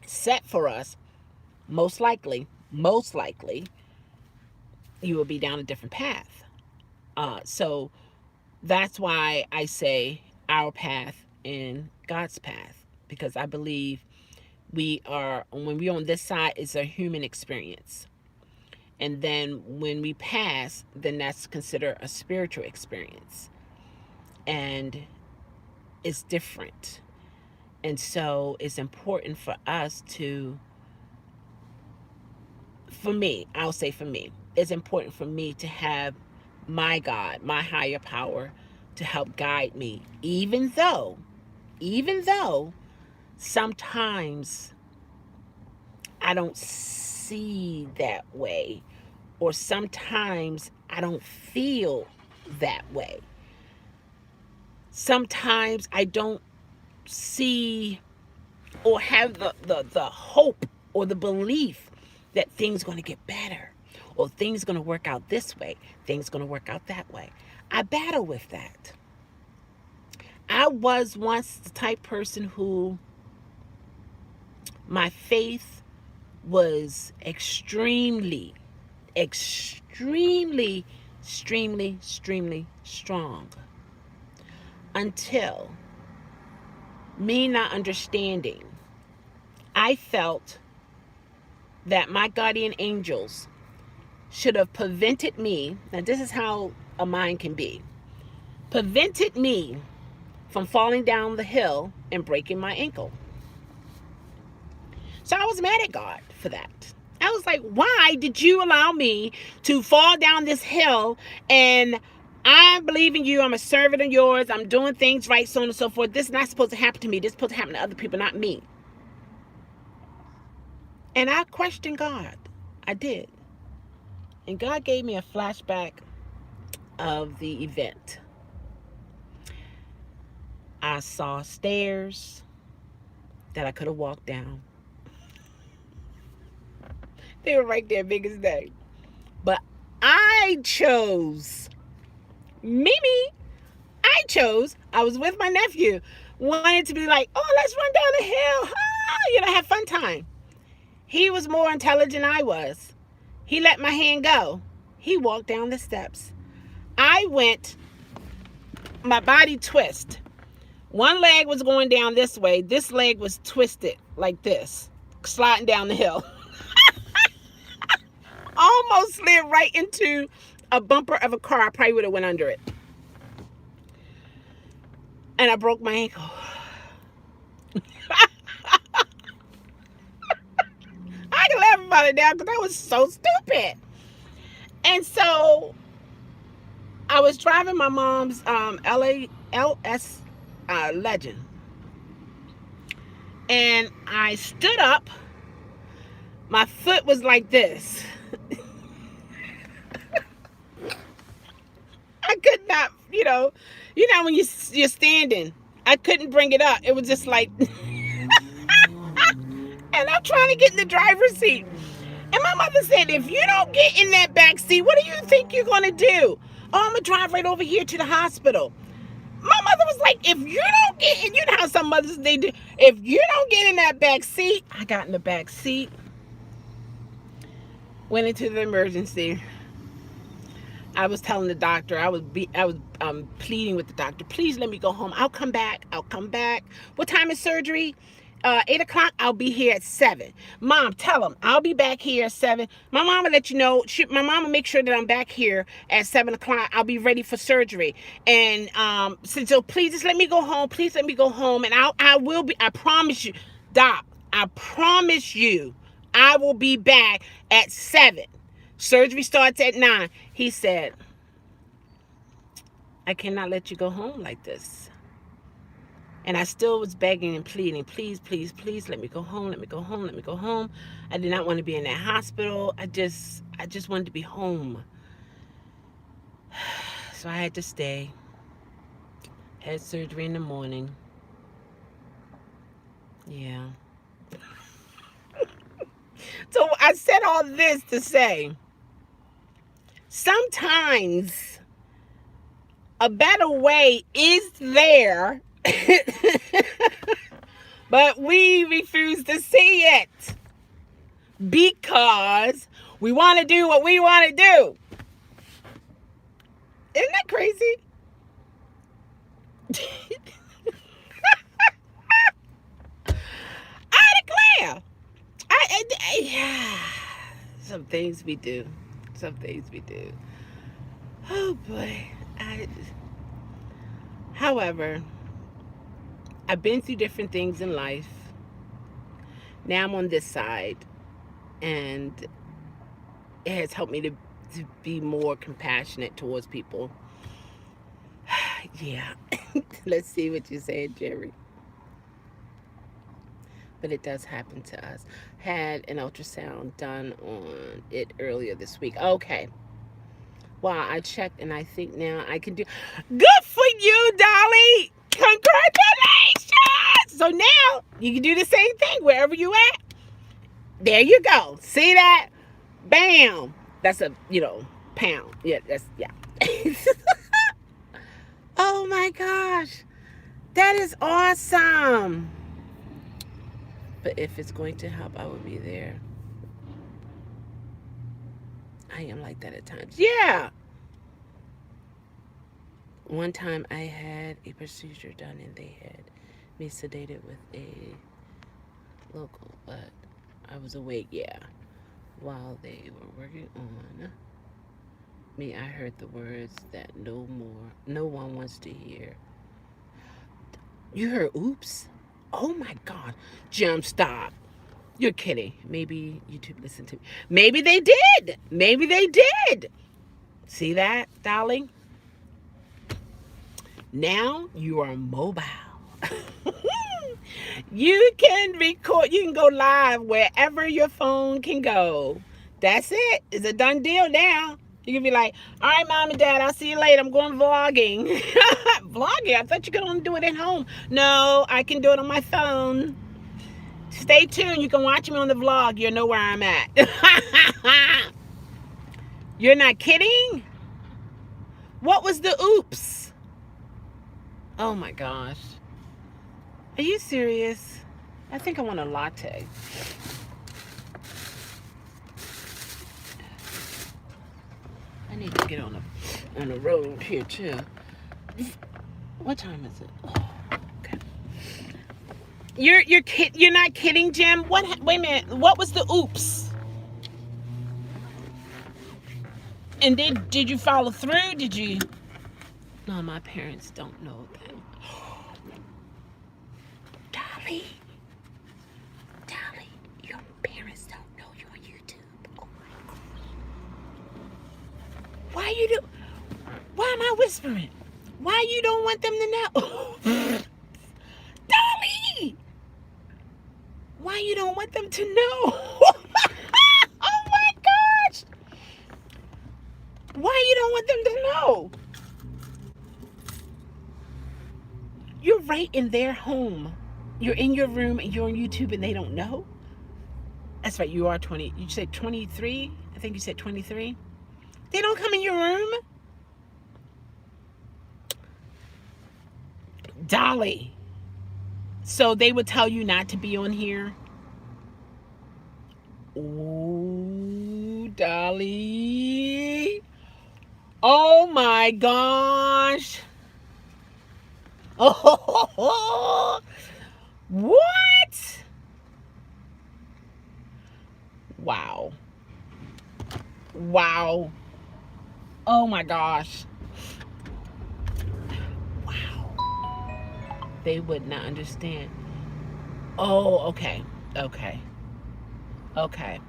set for us, most likely, you will be down a different path. So that's why I say our path and God's path, because I believe when we're on this side, it's a human experience. And then when we pass, then that's considered a spiritual experience. And it's different. And so it's important for us it's important for me to have my God, my higher power, to help guide me, even though sometimes I don't see that way, or sometimes I don't feel that way. Sometimes I don't see or have the hope or the belief that things are going to get better, or things are going to work out this way, things are going to work out that way. I battle with that. I was once the type person who my faith was extremely strong, until me not understanding. I felt that my guardian angels should have prevented me. Now this is how a mind can be. Prevented me from falling down the hill and breaking my ankle. So I was mad at God for that. I was like, why did you allow me to fall down this hill? And I believe in you. I'm a servant of yours. I'm doing things right, so on and so forth. This is not supposed to happen to me. This is supposed to happen to other people, not me. And I questioned God. I did. And God gave me a flashback of the event. I saw stairs that I could have walked down. They were right there, big as day. But I chose, I was with my nephew, wanted to be like, oh, let's run down the hill, have fun time. He was more intelligent than I was. He let my hand go. He walked down the steps. My body twist. One leg was going down this way. This leg was twisted like this, sliding down the hill. Almost slid right into a bumper of a car. I probably would have went under it. And I broke my ankle. I can laugh about it now because I was so stupid. And so I was driving my mom's LS Legend. And I stood up. My foot was like this. I could not, when you're standing, I couldn't bring it up. It was just like, and I'm trying to get in the driver's seat. And my mother said, if you don't get in that back seat, what do you think you're going to do? Oh, I'm going to drive right over here to the hospital. My mother was like, if you don't get in, you know how some mothers, they do. If you don't get in that back seat, I got in the back seat, went into the emergency. I was telling the doctor, I was pleading with the doctor, please let me go home. I'll come back. What time is surgery? 8 o'clock, I'll be here at 7. Mom, tell them I'll be back here at 7. My mom will let you know. My mom will make sure that I'm back here at 7 o'clock. I'll be ready for surgery. And so please just let me go home. Please let me go home. And I will be, I promise you, Doc, I promise you, I will be back at 7. Surgery starts at 9. He said, I cannot let you go home like this. And I still was begging and pleading, please, please, please, let me go home, let me go home, let me go home. I did not want to be in that hospital. I just wanted to be home. So I had to stay. Had surgery in the morning. Yeah. So I said all this to say, sometimes a better way is there, but we refuse to see it because we want to do what we want to do. Isn't that crazy? I declare. Some things we do. Some things we do. Oh boy. However, I've been through different things in life. Now I'm on this side, and it has helped me to be more compassionate towards people. Yeah. Let's see what you say, Jerry. But it does happen to us. Had an ultrasound done on it earlier this week. Okay. Wow, I checked and I think now I can do. Good for you, Dolly! Congratulations! So now you can do the same thing wherever you at. There you go. See that? Bam. That's a, pound. Yeah, yeah. Oh my gosh. That is awesome. But if it's going to help, I will be there. I am like that at times. Yeah. One time I had a procedure done and they had me sedated with a local, but I was awake, yeah. While they were working on me, I heard the words that no one wants to hear. You heard oops? Oh my God. Jim, stop. You're kidding. Maybe YouTube listened to me. Maybe they did. Maybe they did. See that, darling? Now you are mobile. You can record. You can go live wherever your phone can go. That's it. It's a done deal now. You can be like, all right, Mom and Dad, I'll see you later. I'm going vlogging. Vlogging? I thought you could only do it at home. No, I can do it on my phone. Stay tuned. You can watch me on the vlog. You'll know where I'm at. You're not kidding? What was the oops? Oh my gosh. Are you serious? I think I want a latte. I need to get on the road here too. What time is it? Oh, okay. You're not kidding, Jim? Wait a minute. What was the oops? And did you follow through? Did you? No, my parents don't know that. Dolly, your parents don't know you're on YouTube. Oh my God. Why am I whispering? Why you don't want them to know? Dolly! Why you don't want them to know? Oh my gosh! Why you don't want them to know? You're right in their home. You're in your room and you're on YouTube and they don't know? That's right, you are 20. You said 23? I think you said 23. They don't come in your room? Dolly. So they would tell you not to be on here? Oh, Dolly. Oh my gosh. Oh, what? Wow. Wow. Oh my gosh. Wow. They would not understand. Oh, okay. Okay. Okay.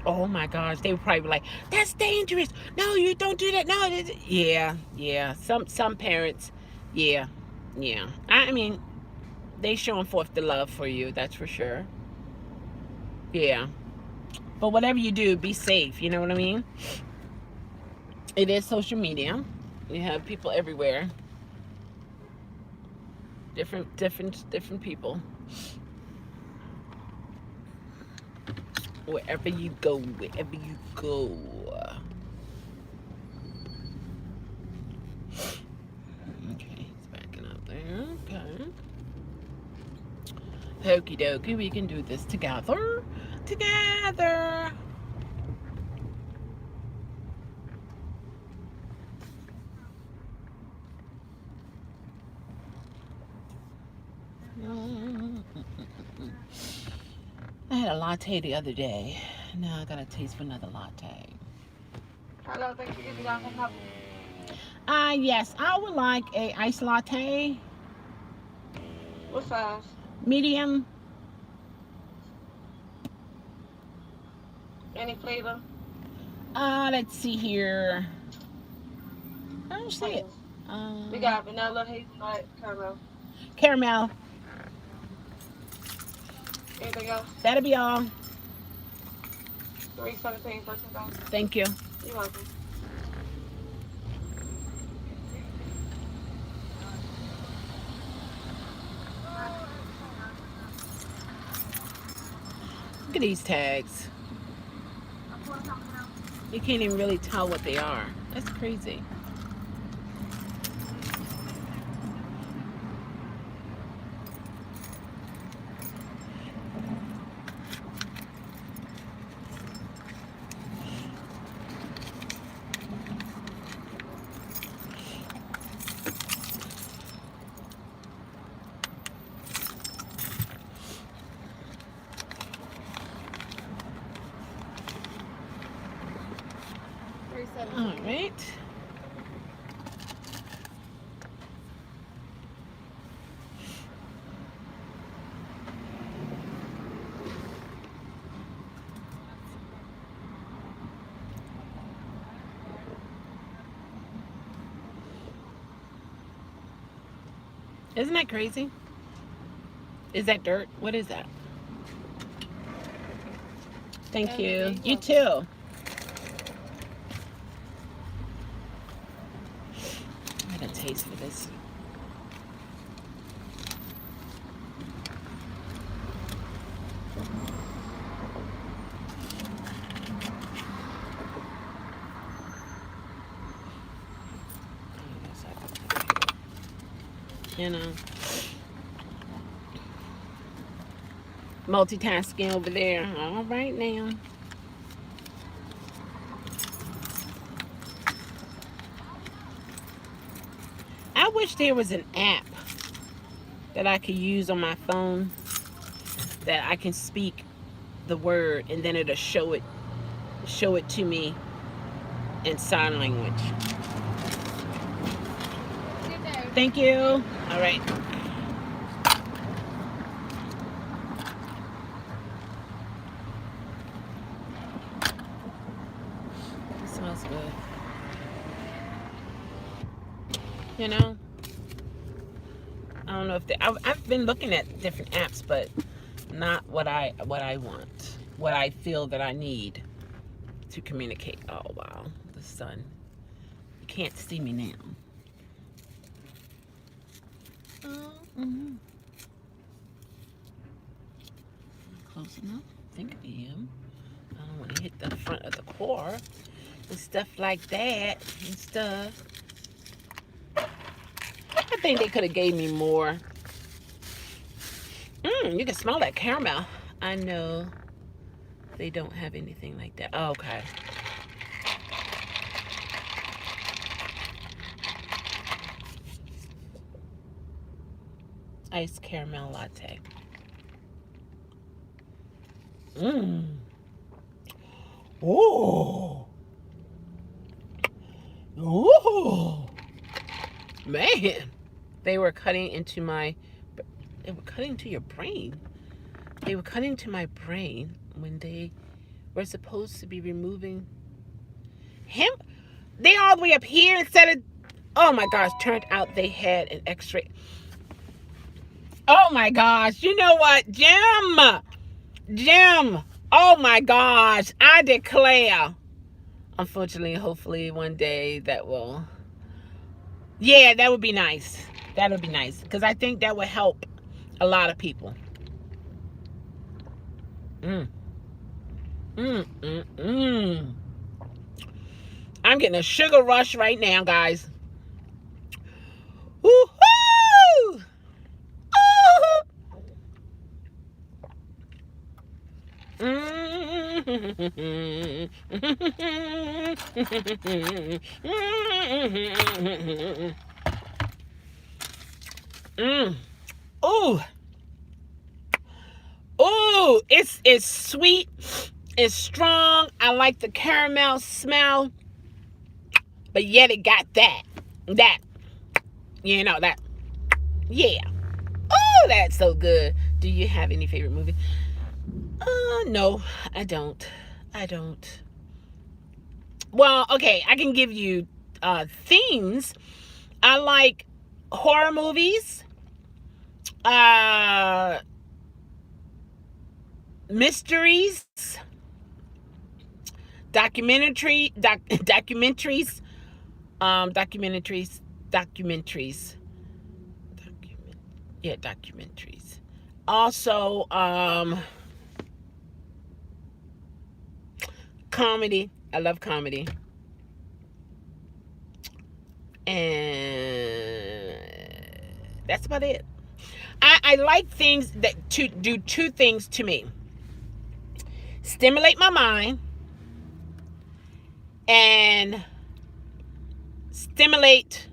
Oh my gosh. They would probably be like, that's dangerous. No, you don't do that. No. Yeah. Yeah. Some parents. Yeah. Yeah. I mean, they showing forth the love for you. That's for sure. Yeah. But whatever you do, be safe. You know what I mean? It is social media. You have people everywhere. Different people. Wherever you go, wherever you go. Okay, he's backing up there. Okay. Okie dokie, we can do this together. Together. I had a latte the other day. Now I got a taste for another latte. Hello, thank you. You got some help? Yes, I would like a iced latte. What size? Medium. Any flavor? Let's see here. I don't see it. We got vanilla, hazelnut, caramel. Caramel. Anything else? That'll be all. 317 for $2. Thank you. You're welcome. Look at these tags. You can't even really tell what they are. That's crazy. All right. Isn't that crazy? Is that dirt? What is that? Thank you. You too. I got a taste for this. You know, multitasking over there. All right now. I wish there was an app that I could use on my phone that I can speak the word and then it'll show it to me in sign language. Thank you. All right. It smells good. You know, I don't know if I've been looking at different apps, but not what I want, what I feel that I need to communicate. Oh wow, the sun. You can't see me now. Close enough. I think I am. I don't want to hit the front of the car and stuff like that and stuff. I think they could have gave me more. You can smell that caramel. I know they don't have anything like that. Oh, okay. Iced caramel latte. Oh. Oh. Man. They were cutting into your brain. They were cutting into my brain when they were supposed to be removing him. They all the way up here instead of, oh my gosh, turned out they had an x-ray. Oh my gosh, you know what, Jim, oh my gosh, I declare. Unfortunately, hopefully one day that will, yeah, that would be nice. That would be nice, because I think that would help a lot of people. Mm. Mm, mm, mm. I'm getting a sugar rush right now, guys. Woo-hoo! Oh, oh, it's sweet, it's strong. I like the caramel smell, but yet it got that, that, yeah. Oh, that's so good. Do you have any favorite movie? No, I don't. Well, okay, I can give you themes. I like horror movies, mysteries, documentaries, documentaries. Also, comedy. I love comedy. And that's about it. I like things that do two things to me: stimulate my mind and stimulate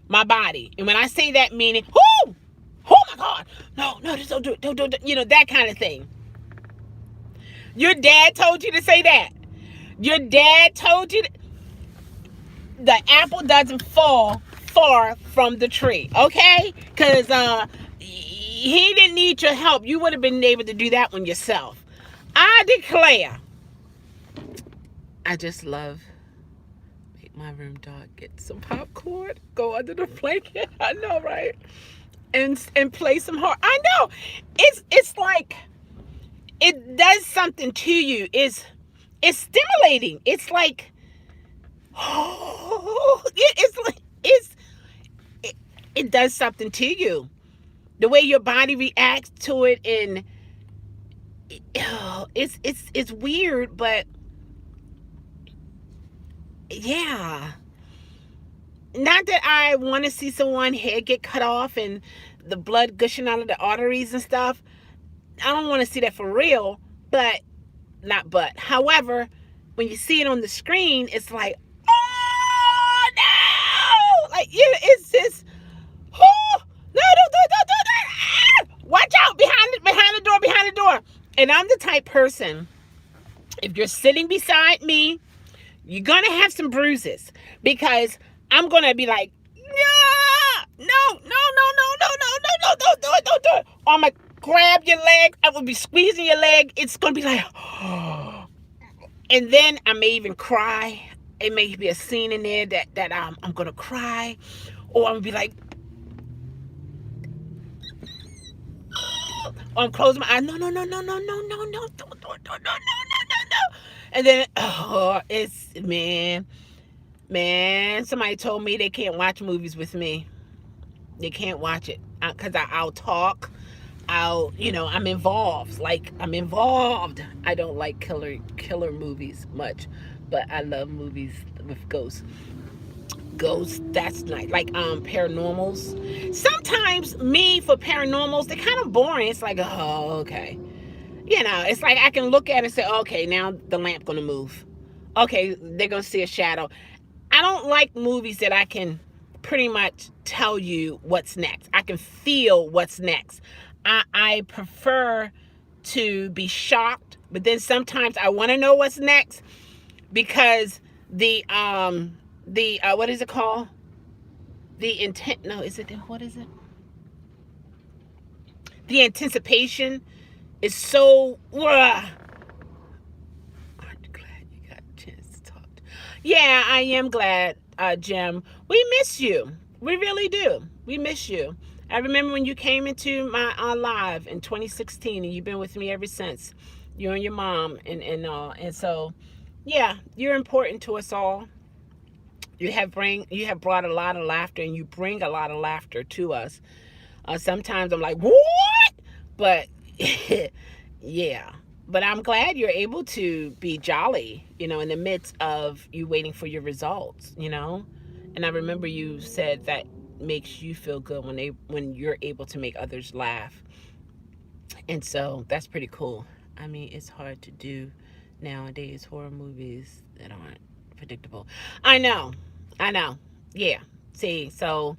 my body. And when I say that, meaning, oh my God, no, just don't do it, don't, that kind of thing. Your dad told you to say that. Your dad told you the apple doesn't fall far from the tree, okay? Because he didn't need your help. You would have been able to do that one yourself. I declare, I just love, make my room dark, get some popcorn, go under the blanket. I know, right? And play some horror. I know. It's like, it does something to you. It's stimulating. It's like, oh, it does something to you. The way your body reacts to it, and it's weird, but yeah. Not that I want to see someone's head get cut off and the blood gushing out of the arteries and stuff. I don't want to see that for real, however, when you see it on the screen, it's like, oh no! Like, it's just, oh no, don't do that! Ah! Watch out, behind the door. And I'm the type person, if you're sitting beside me, you're gonna have some bruises, because I'm gonna be like, no, don't do it. Or I'm gonna grab your leg. I will be squeezing your leg. It's gonna be like, oh. And then I may even cry. It may be a scene in there that I'm gonna cry, or I'm gonna be like, oh. Or I'm closing my eyes. No, don't, no. And then, it's, man, somebody told me they can't watch movies with me. They can't watch it, because I'll talk. I'm involved. I don't like killer movies much, but I love movies with ghosts. That's nice. Like paranormals. Sometimes for paranormals, they're kind of boring. It's like, oh, okay. It's like I can look at it and say, okay, now the lamp gonna move. Okay, they're gonna see a shadow. I don't like movies that I can pretty much tell you what's next. I can feel what's next. I prefer to be shocked But then sometimes I want to know what's next because the what is it called? The intent. No, is it what is it? The anticipation is so. Aren't you glad you got a chance to talk? Yeah, I am glad, Jim. We miss you. We really do. We miss you. I remember when you came into my live in 2016, and you've been with me ever since. You and your mom, and all, and so, yeah, you're important to us all. You have brought a lot of laughter, and you bring a lot of laughter to us. Sometimes I'm like, what? But yeah. But I'm glad you're able to be jolly, in the midst of you waiting for your results. And I remember you said that makes you feel good when you're able to make others laugh. And so that's pretty cool. I mean, it's hard to do nowadays horror movies that aren't predictable. I know. I know. Yeah. See, so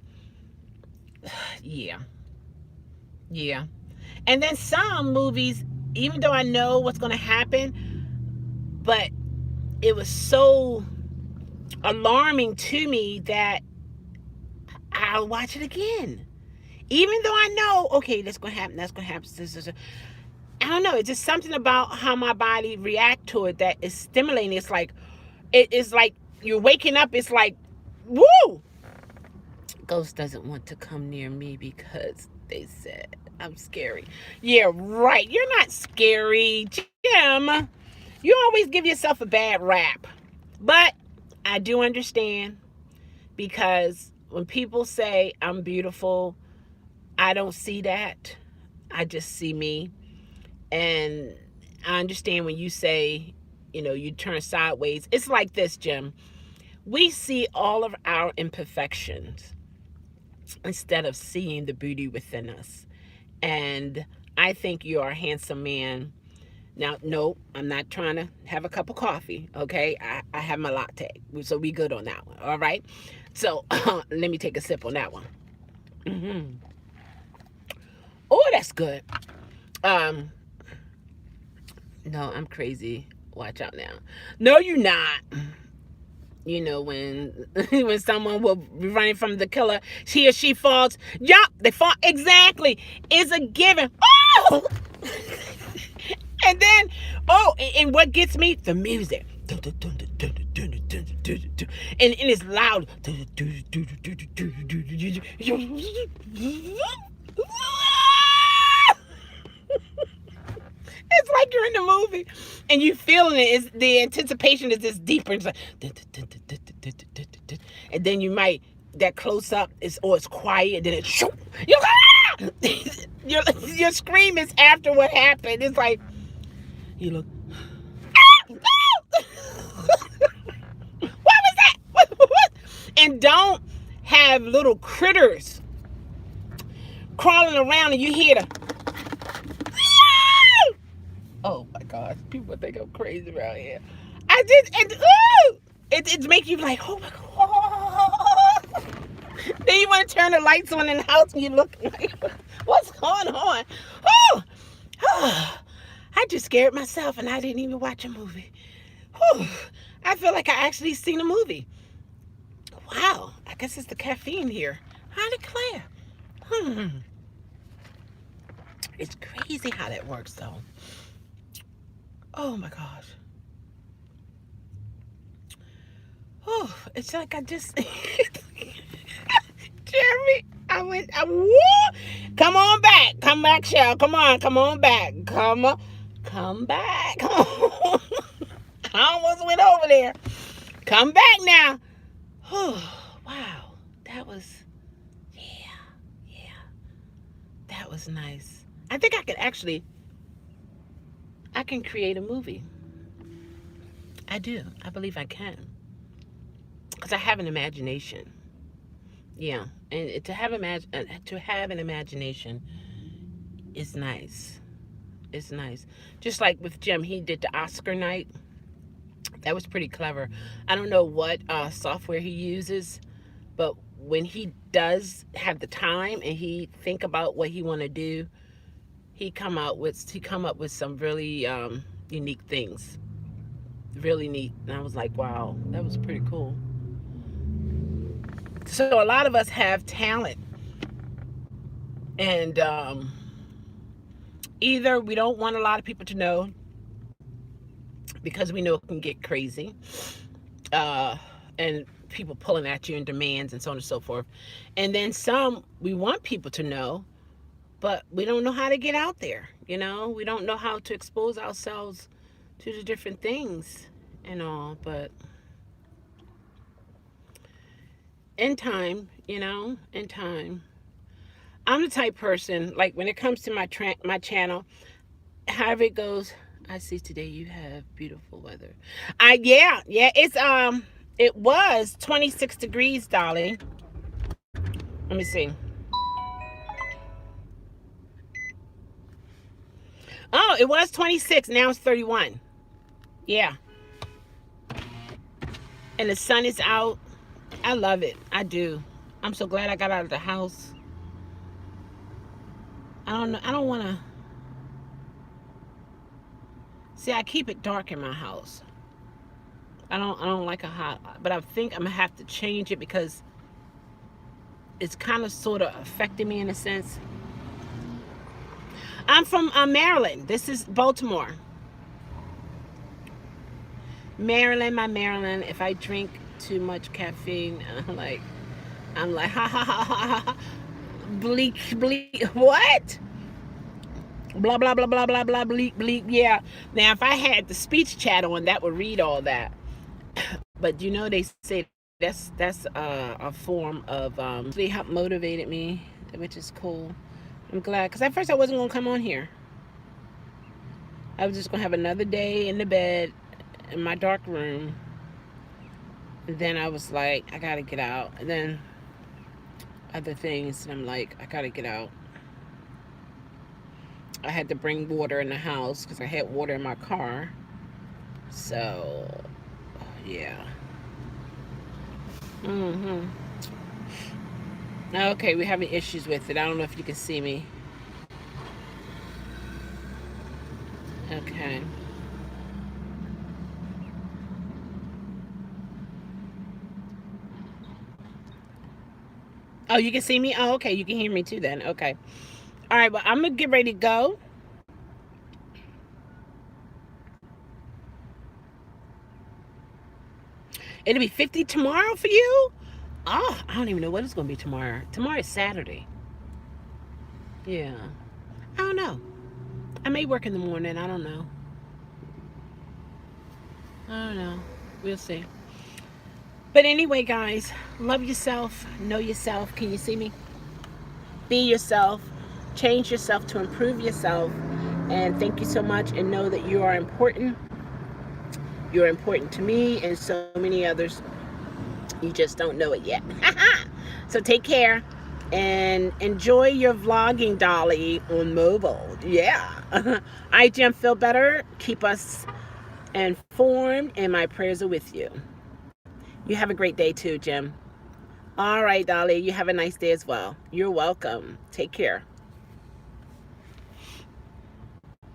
yeah. Yeah. And then some movies, even though I know what's going to happen, but it was so alarming to me that I'll watch it again. Even though I know, okay, that's going to happen, that's going to happen. I don't know. It's just something about how my body react to it that is stimulating. It's like, it is like you're waking up. It's like, woo! Ghost doesn't want to come near me because they said I'm scary. Yeah, right. You're not scary, Jim. You always give yourself a bad rap. But I do understand because when people say I'm beautiful, I don't see that. I just see me. And I understand when you say, you turn sideways. It's like this, Jim. We see all of our imperfections instead of seeing the beauty within us. And I think you are a handsome man. Now, no, I'm not trying to have a cup of coffee, okay? I have my latte, so we good on that one, all right? So let me take a sip on that one. Mm-hmm. Oh, that's good. Um, no, I'm crazy. Watch out now. No, you're not. When when someone will be running from the killer, he or she falls. Yup, they fall. Exactly. It's a given. Oh! And then, and what gets me? The music. And it's loud. It's like you're in the movie and you feeling it. It's, the anticipation is just deeper. It's like, and then you might, that close up is, or it's quiet, and then it's shoot. You're like, your scream is after what happened. It's like, you look, what was that? What? And don't have little critters crawling around and you hear the, oh my gosh, people think I'm crazy around here. I did, and it makes you like, oh my god. Then you want to turn the lights on in the house and you look like, what's going on? Oh, I just scared myself and I didn't even watch a movie. Whew. I feel like I actually seen a movie. Wow, I guess it's the caffeine here. I declare. It's crazy how that works though. Oh my gosh. Oh, it's like I just Jeremy, woo! Come on back. Come back, Chelle. Come on back. Come back. I almost went over there. Come back now. Oh, wow. That was, yeah. That was nice. I think I can create a movie. I do. I believe I can. Because I have an imagination. Yeah. And to have an imagination is nice. It's nice. Just like with Jim, he did the Oscar night. That was pretty clever. I don't know what software he uses, but when he does have the time and he think about what he want to do, he come up with some really unique things. Really neat. And I was like, wow, that was pretty cool. So a lot of us have talent, and either we don't want a lot of people to know because we know it can get crazy, uh, and people pulling at you and demands and so on and so forth. And then some we want people to know, but we don't know how to get out there. We don't know how to expose ourselves to the different things and all. But in time, in time, I'm the type person, like when it comes to my channel, however it goes. I see today you have beautiful weather. Yeah, it was 26 degrees, darling. Let me see. Oh, it was 26. Now it's 31. Yeah. And the sun is out. I love it. I do. I'm so glad I got out of the house. I don't know. I don't want to. See, I keep it dark in my house. I don't like a hot, but I think I'm gonna have to change it because it's kind of sort of affecting me in a sense. I'm from Maryland. This is Baltimore. Maryland, my Maryland. If I drink too much caffeine, I'm like, ha ha ha ha ha. Bleak, bleak. What? Blah blah blah blah blah blah bleak bleak. Yeah. Now, if I had the speech chat on, that would read all that. But they say that's a form of they help motivated me, which is cool. I'm glad, because at first I wasn't gonna come on here. I was just gonna have another day in the bed in my dark room. And then I was like, I gotta get out. And then other things, and I'm like, I gotta get out. I had to bring water in the house because I had water in my car. So, yeah. Okay, we're having issues with it. I don't know if you can see me. Okay. Oh, you can see me? Oh, okay. You can hear me too then. Okay. All right, well, I'm going to get ready to go. It'll be 50 tomorrow for you? Oh, I don't even know what it's going to be tomorrow. Tomorrow is Saturday. Yeah. I don't know. I may work in the morning. I don't know. We'll see. But anyway, guys, love yourself. Know yourself. Can you see me? Be yourself. Change yourself to improve yourself. And thank you so much. And know that you are important. You're important to me and so many others. You just don't know it yet. So take care and enjoy your vlogging, Dolly, on mobile. Yeah. All right, Jim, feel better. Keep us informed, and my prayers are with you. You have a great day too, Jim. All right, Dolly, you have a nice day as well. You're welcome. Take care.